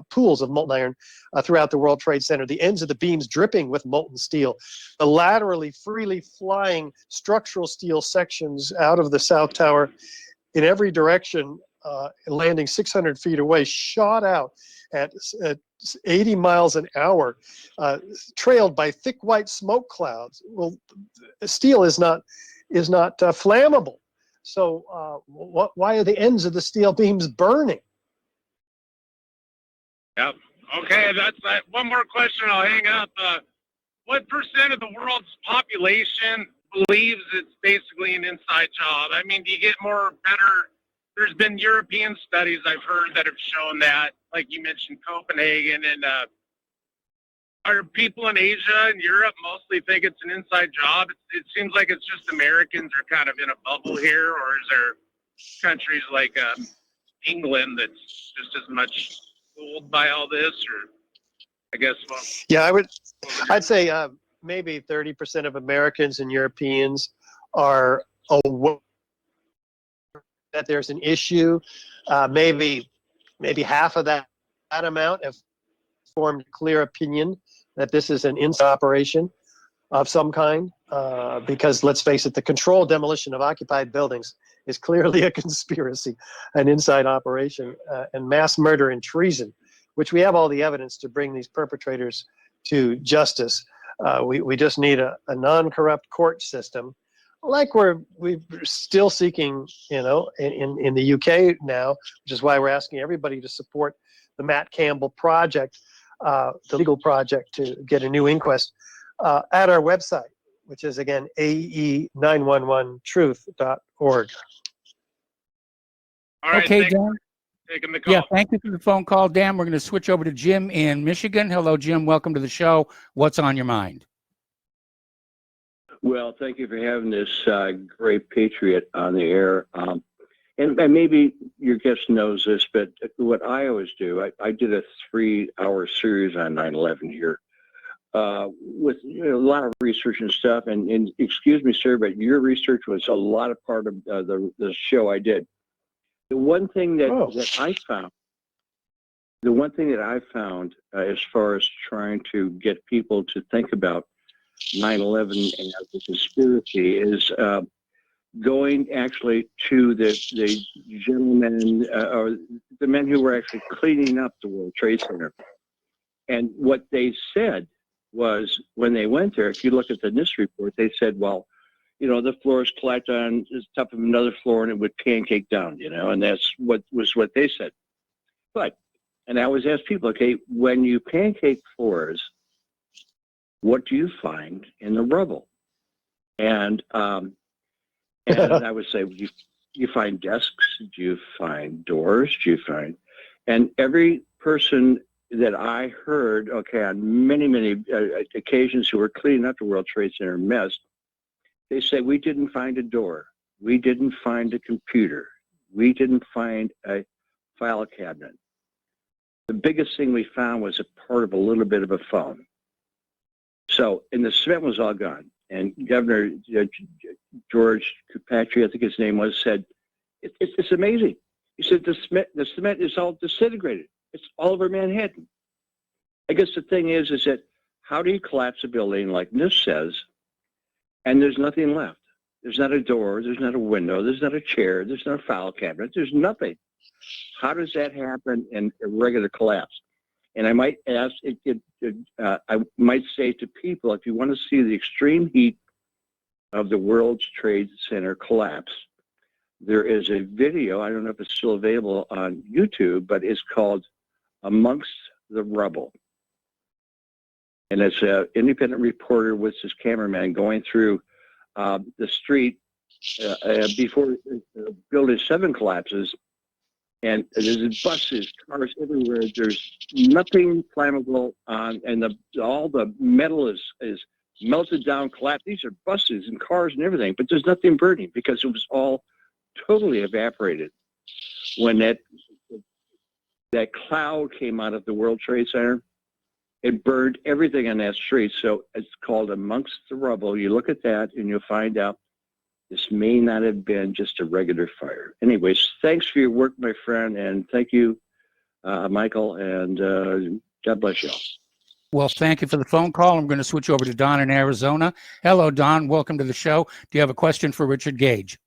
H: pools of molten iron throughout the World Trade Center, the ends of the beams dripping with molten steel, the laterally freely flying structural steel sections out of the South Tower in every direction, landing 600 feet away, shot out at 80 miles an hour, trailed by thick white smoke clouds. Well, steel is not flammable. So why are the ends of the steel beams burning?
D: Yep. Okay, that's one more question. I'll hang up. What percent of the world's population believes it's basically an inside job? I mean, do you get better? There's been European studies I've heard that have shown that, like you mentioned, Copenhagen and Are people in Asia and Europe mostly think it's an inside job? It seems like it's just Americans are kind of in a bubble here, or is there countries like England that's just as much fooled by all this? Or I guess, well,
H: Yeah, I'd say maybe 30% of Americans and Europeans are aware that there's an issue. Maybe half of that amount have formed clear opinion that this is an inside operation of some kind, because let's face it, the controlled demolition of occupied buildings is clearly a conspiracy, an inside operation, and mass murder and treason, which we have all the evidence to bring these perpetrators to justice. We just need a non-corrupt court system, like we're still seeking, in the UK now, which is why we're asking everybody to support the Matt Campbell project, the legal project to get a new inquest at our website, which is again ae911truth.org.
D: all right,
B: Okay, Dan.
D: taking the call.
B: Yeah, thank you for the phone call, Dan. We're going to switch over to Jim in Michigan. Hello, Jim. Welcome to the show. What's on your mind?
J: Well, thank you for having this great patriot on the air. And maybe your guest knows this, but what I always do, I did a 3-hour series on 9/11 here with a lot of research and stuff. And excuse me, sir, but your research was a lot of part of the show I did. The one thing that I found, as far as trying to get people to think about 9/11 and the conspiracy is going actually to the gentlemen or the men who were actually cleaning up the World Trade Center. And what they said was, when they went there, if you look at the NIST report, they said, well, the floors collapsed on top of another floor and it would pancake down, and that's what they said. But, and I always ask people, okay, when you pancake floors, what do you find in the rubble? And I would say, you find desks, do you find doors, do you find, and every person that I heard, okay, on many, many occasions who were cleaning up the World Trade Center mess, they said, we didn't find a door, we didn't find a computer, we didn't find a file cabinet. The biggest thing we found was a part of a little bit of a phone. So, and the cement was all gone. And Governor George Kupatri, I think his name was, said, it's amazing. He said, the cement is all disintegrated. It's all over Manhattan. I guess the thing is that how do you collapse a building like NIST says, and there's nothing left? There's not a door, there's not a window, there's not a chair, there's not a file cabinet, there's nothing. How does that happen in a regular collapse? And I might ask, I might say to people, if you want to see the extreme heat of the World Trade Center collapse, there is a video, I don't know if it's still available on YouTube, but it's called Amongst the Rubble. And it's an independent reporter with his cameraman going through the street before Building 7 collapses. And there's buses, cars everywhere. There's nothing flammable on, and all the metal is melted down, collapsed. These are buses and cars and everything, but there's nothing burning because it was all totally evaporated when that cloud came out of the World Trade Center. It burned everything on that street. So it's called Amongst the Rubble. You look at that and you'll find out this may not have been just a regular fire. Anyways, thanks for your work, my friend, and thank you, Michael, and God bless you all.
B: Well, thank you for the phone call. I'm going to switch over to Don in Arizona. Hello, Don. Welcome to the show. Do you have a question for Richard Gage?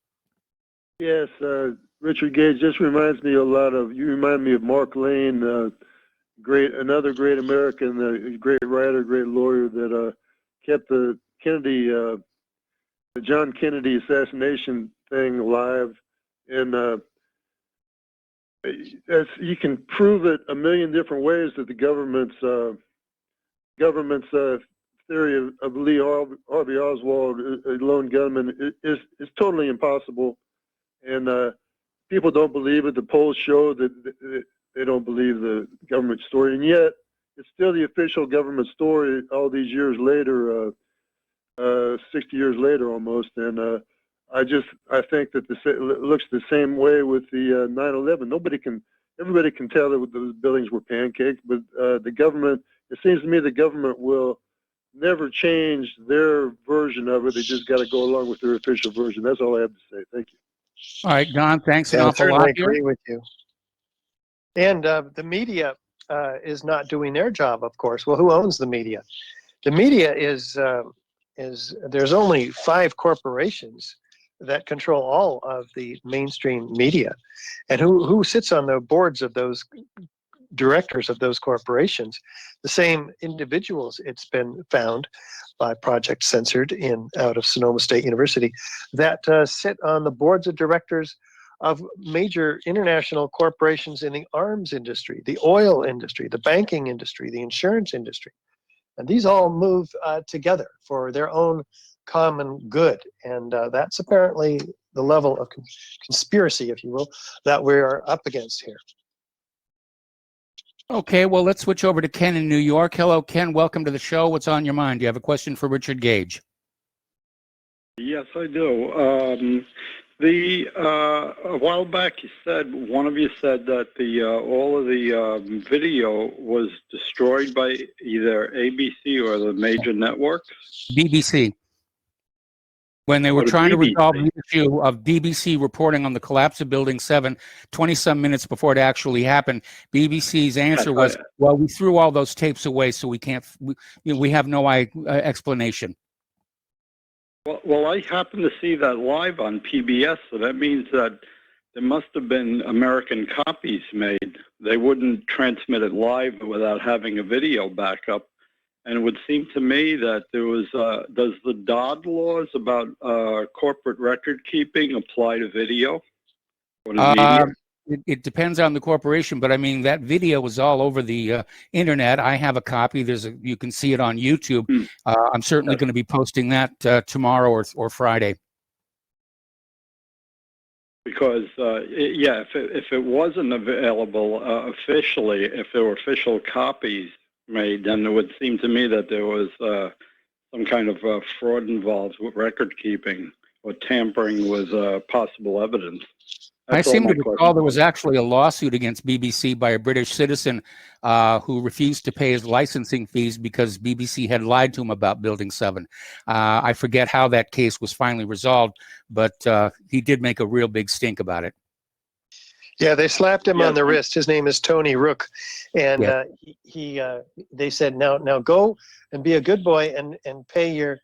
K: Yes, Richard Gage. This reminds me a lot of, you remind me of Mark Lane, another great American, great writer, great lawyer that kept the Kennedy, the John Kennedy assassination thing alive. And you can prove it a million different ways that the government's theory of Lee Harvey Oswald, a lone gunman, is totally impossible. And people don't believe it. The polls show that they don't believe the government story. And yet, it's still the official government story all these years later, 60 years later almost. And I think that it looks the same way with the 9/11. Everybody can tell that the buildings were pancaked, but the government, it seems to me the government will never change their version of it. They just got to go along with their official version. That's all I have to say. Thank you.
B: All right, Don, thanks an
H: I
B: awful
H: certainly
B: lot here.
H: agree with you. And the media is not doing their job, of course. Well, who owns the media? The media is there's only 5 corporations that control all of the mainstream media, and who sits on the boards of those directors of those corporations? The same individuals, it's been found by Project Censored out of Sonoma State University, that sit on the boards of directors of major international corporations in the arms industry, the oil industry, the banking industry, the insurance industry. And these all move together for their own common good. And that's apparently the level of conspiracy, if you will, that we're up against here.
B: Okay, well, let's switch over to Ken in New York. Hello, Ken. Welcome to the show. What's on your mind? Do you have a question for Richard Gage?
L: Yes, I do. A while back, one of you said that all of the video was destroyed by either ABC or the major networks.
B: BBC. When they were trying to resolve the issue of BBC reporting on the collapse of Building 7, 20-some minutes before it actually happened, BBC's answer was, well, we threw all those tapes away, so we can't, we have no explanation.
L: Well, I happened to see that live on PBS, so that means that there must have been American copies made. They wouldn't transmit it live without having a video backup. And it would seem to me that there was, does the Dodd laws about corporate record keeping apply to video or to media?
B: It depends on the corporation, but I mean, that video was all over the internet. I have a copy. You can see it on YouTube. I'm certainly going to be posting that tomorrow or Friday.
L: Because, if it wasn't available officially, if there were official copies made, then it would seem to me that there was some kind of fraud involved with record keeping or tampering with possible evidence.
B: I seem to recall there was actually a lawsuit against BBC by a British citizen who refused to pay his licensing fees because BBC had lied to him about Building 7. I forget how that case was finally resolved, but he did make a real big stink about it.
H: Yeah, they slapped him on the wrist. His name is Tony Rook, and they said, now go and be a good boy and pay your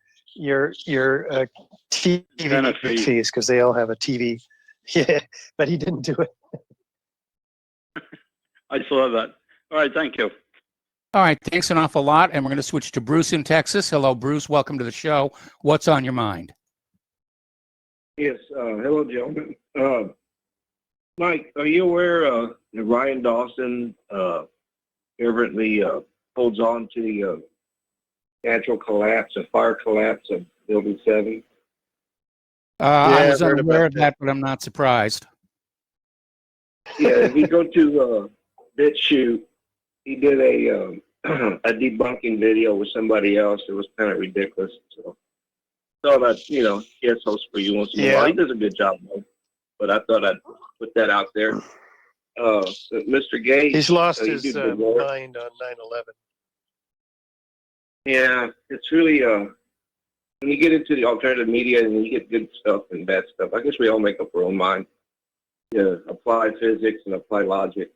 H: TV fees, because they all have a TV. Yeah, but he didn't do it.
L: I saw that. All right, thank you.
B: All right, thanks an awful lot, and we're going to switch to Bruce in Texas. Hello, Bruce. Welcome to the show. What's on your mind?
M: Yes. Hello, gentlemen. Mike, are you aware that Ryan Dawson fervently holds on to the natural collapse, a fire collapse of Building 7?
B: I was unaware of that, but I'm not surprised.
M: Yeah, if you go to BitChute, he did a debunking video with somebody else. It was kind of ridiculous. So that, guest host for you once in a while. He does a good job, though. But I thought I'd put that out there. Mr. Gage.
H: He's lost his mind on 9/11.
M: Yeah, it's really, when you get into the alternative media and you get good stuff and bad stuff, I guess we all make up our own mind. Yeah, apply physics and apply logic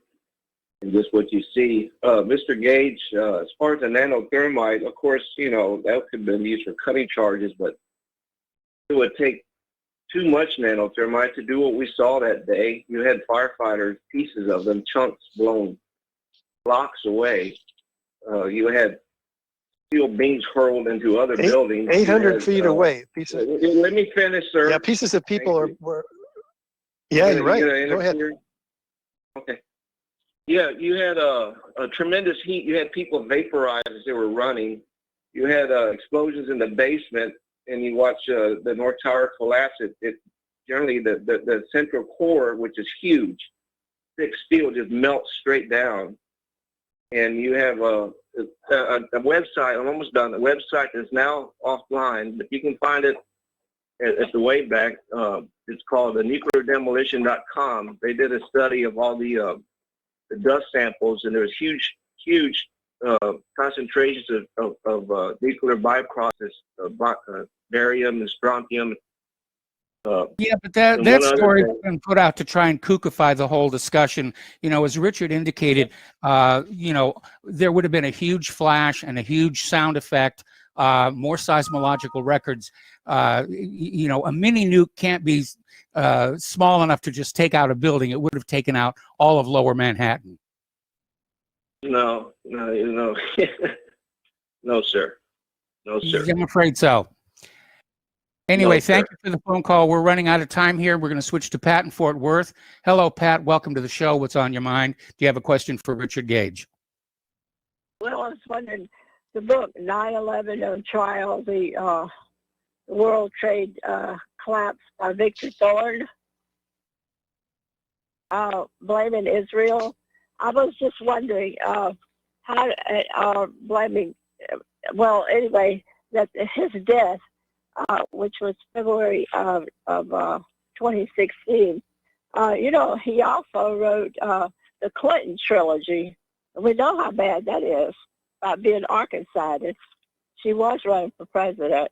M: and just what you see. Mr. Gage, as far as the nanothermite, of course, that could have been used for cutting charges, but it would take too much nanothermite to do what we saw that day. You had firefighters, pieces of them, chunks blown blocks away. You had steel beams hurled into other buildings.
H: 800 feet away.
M: Let me finish, sir.
H: Yeah, pieces of people were. Yeah, you're right. Go ahead.
M: Okay. Yeah, you had a tremendous heat. You had people vaporized as they were running. You had explosions in the basement, and you watch the North Tower collapse. It generally the central core, which is huge, thick steel, just melts straight down. and you have a website. I'm almost done. The website is now offline, but you can find it at the way back. It's called the nucleardemolition.com. They did a study of all the dust samples, and there was huge concentrations of nuclear byproducts, barium and strontium.
B: Yeah, but that story has been put out to try and kookify the whole discussion. You know, as Richard indicated, you know, there would have been a huge flash and a huge sound effect, more seismological records. You know, a mini nuke can't be small enough to just take out a building. It would have taken out all of Lower Manhattan.
M: No, no, no, sir. No, sir.
B: I'm afraid so. Anyway,
M: No,
B: thank you for the phone call. We're running out of time here. We're going to switch to Pat in Fort Worth. Hello, Pat. Welcome to the show. What's on your mind? Do you have a question for Richard Gage?
N: Well, I was wondering, the book 9/11 on Trial, the World Trade Collapse by Victor Thorne, blaming Israel. I was just wondering how blaming, well, anyway, that his death, which was February of 2016, you know, he also wrote the Clinton trilogy. We know how bad that is, about being Arkansas. She was running for president.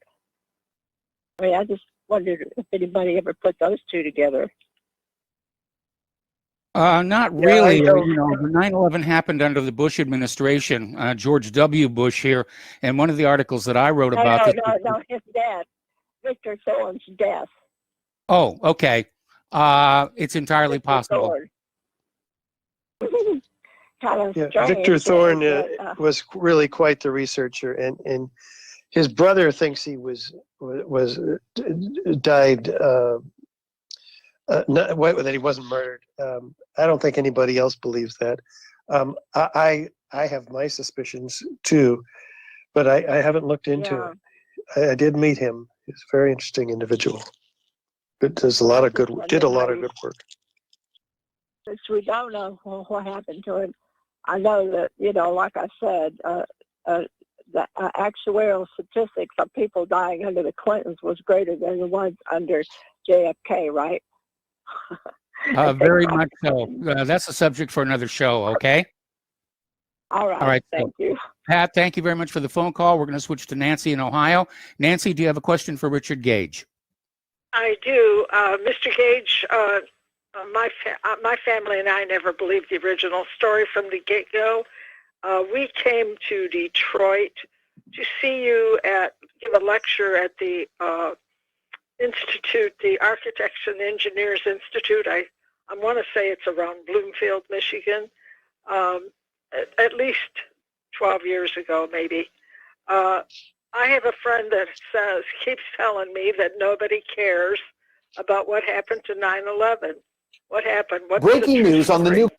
N: I mean, I just wondered if anybody ever put those two together.
B: Not really. You know, the 9/11 happened under the Bush administration, George W. Bush here, and one of the articles that I wrote about
N: No, his death, Victor Thorne's death.
B: Oh, okay. It's entirely possible.
N: Kind of
H: yeah, Victor Thorne was really quite the researcher, and his brother thinks he died. That he wasn't murdered. I don't think anybody else believes that. I have my suspicions too, but I haven't looked into it. I did meet him. He's a very interesting individual. It does a lot of good. Did a lot of good work.
N: Since we don't know what happened to him, I know that, you know, like I said, the actuarial statistics of people dying under the Clintons was greater than the ones under JFK, right?
B: Very much so. That's a subject for another show, okay?
N: All right.
B: All right.
N: Thank you.
B: Pat, thank you very much for the phone call. We're going to switch to Nancy in Ohio. Nancy, do you have a question for Richard Gage?
O: I do. Mr. Gage, my family and I never believed the original story from the get-go. We came to Detroit to see you give a lecture at the Institute, the Architects and Engineers Institute. I want to say it's around Bloomfield, Michigan, at least 12 years ago, maybe. I have a friend that keeps telling me that nobody cares about what happened to 9/11. What happened? What's
P: Breaking news on the new.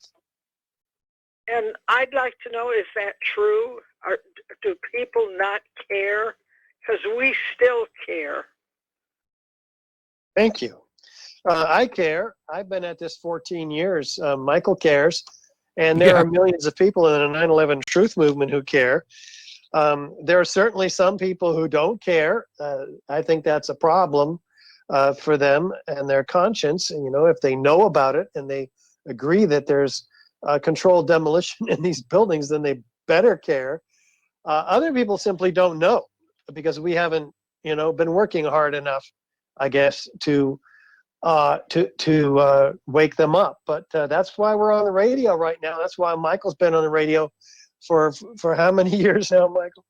O: And I'd like to know, is that true? Or do people not care? Because we still care.
H: Thank you. I care. I've been at this 14 years. Michael cares. And there are millions of people in the 9/11 truth movement who care. There are certainly some people who don't care. I think that's a problem for them and their conscience. And, you know, if they know about it and they agree that there's controlled demolition in these buildings, then they better care. Other people simply don't know because we haven't, you know, been working hard enough, I guess, to wake them up. But that's why we're on the radio right now. That's why Michael's been on the radio for how many years now, Michael?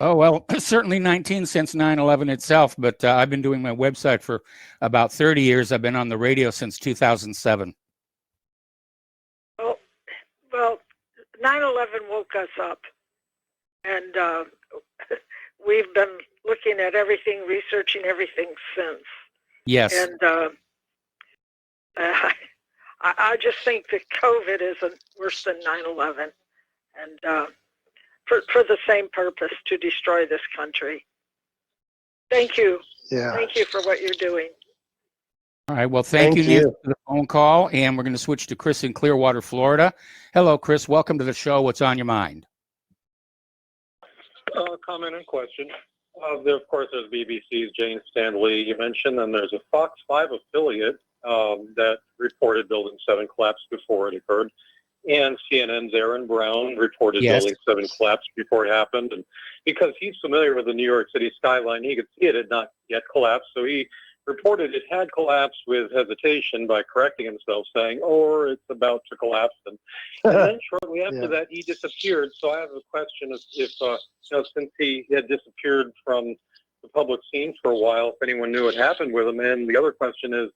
B: Oh, well, certainly 19 since 9/11 itself, but I've been doing my website for about 30 years. I've been on the radio since 2007.
O: Well, 9/11 woke us up, and we've been looking at everything, researching everything since.
B: Yes.
O: And I just think that COVID isn't worse than 9/11, and for the same purpose, to destroy this country. Thank you.
H: Yeah.
O: Thank you for what you're doing.
B: All right. Well, thank you, Nancy, for the phone call. And we're going to switch to Chris in Clearwater, Florida. Hello, Chris. Welcome to the show. What's on your mind?
P: Comment and question. There, of course, there's BBC's Jane Stanley you mentioned, and there's a Fox 5 affiliate that reported Building 7 collapsed before it occurred. And CNN's Aaron Brown reported Building 7 collapsed before it happened. And because he's familiar with the New York City skyline, he could see it had not yet collapsed. So he reported it had collapsed with hesitation by correcting himself, saying, "Oh, it's about to collapse." And then shortly after that, he disappeared. So I have a question: if since he had disappeared from the public scene for a while, if anyone knew what happened with him. And the other question is,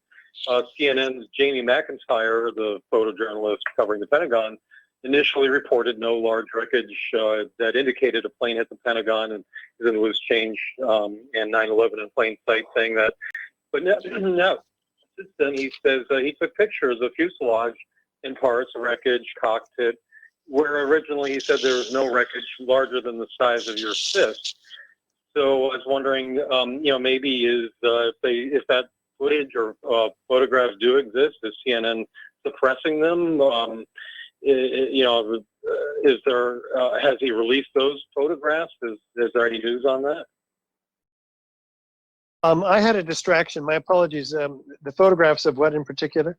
P: CNN's Jamie McIntyre, the photojournalist covering the Pentagon, initially reported no large wreckage that indicated a plane hit the Pentagon, and then it was changed and 9/11 in plain sight, saying that. But now, since then, he says he took pictures of fuselage in parts, wreckage, cockpit, where originally he said there was no wreckage larger than the size of your fist. So I was wondering, maybe if that footage or photographs do exist, is CNN suppressing them? Is there has he released those photographs? Is there any news on that?
H: I had a distraction. My apologies. The photographs of what in particular?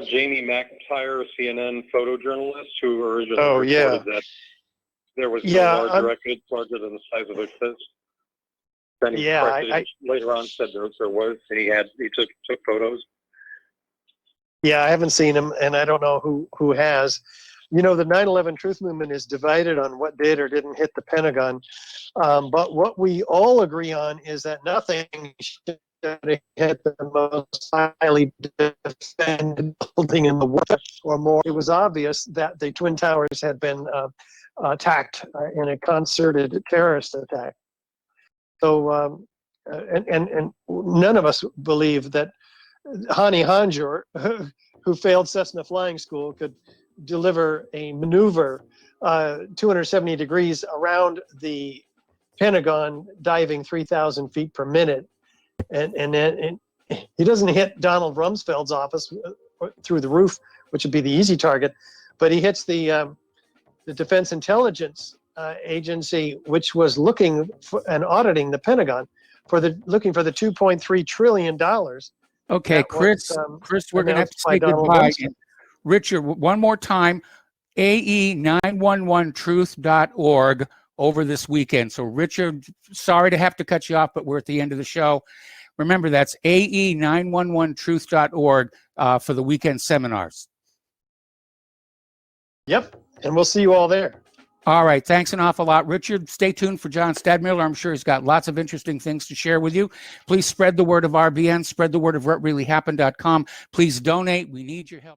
P: Jamie McIntyre, a CNN photojournalist, who originally reported that there was no large wreckage larger than the size of a fist. Then he later on said there was, and he took photos.
H: Yeah, I haven't seen him, and I don't know who has. The 9/11 Truth Movement is divided on what did or didn't hit the Pentagon. But what we all agree on is that nothing should have hit the most highly defended building in the world or more. It was obvious that the Twin Towers had been attacked in a concerted terrorist attack. So, and none of us believe that Hani Hanjour, who failed Cessna Flying School, could deliver a maneuver 270 degrees around the Pentagon, diving 3,000 feet per minute, and he doesn't hit Donald Rumsfeld's office through the roof, which would be the easy target, but he hits the Defense Intelligence Agency, which was looking for and auditing the Pentagon looking for the $2.3 trillion.
B: Okay, Chris, we're going to have to say goodbye. Richard, one more time, ae911truth.org over this weekend. So, Richard, sorry to have to cut you off, but we're at the end of the show. Remember, that's ae911truth.org for the weekend seminars.
H: Yep, and we'll see you all there.
B: All right, thanks an awful lot. Richard, stay tuned for John Stadmiller. I'm sure he's got lots of interesting things to share with you. Please spread the word of RBN, spread the word of whatreallyhappened.com. Please donate. We need your help.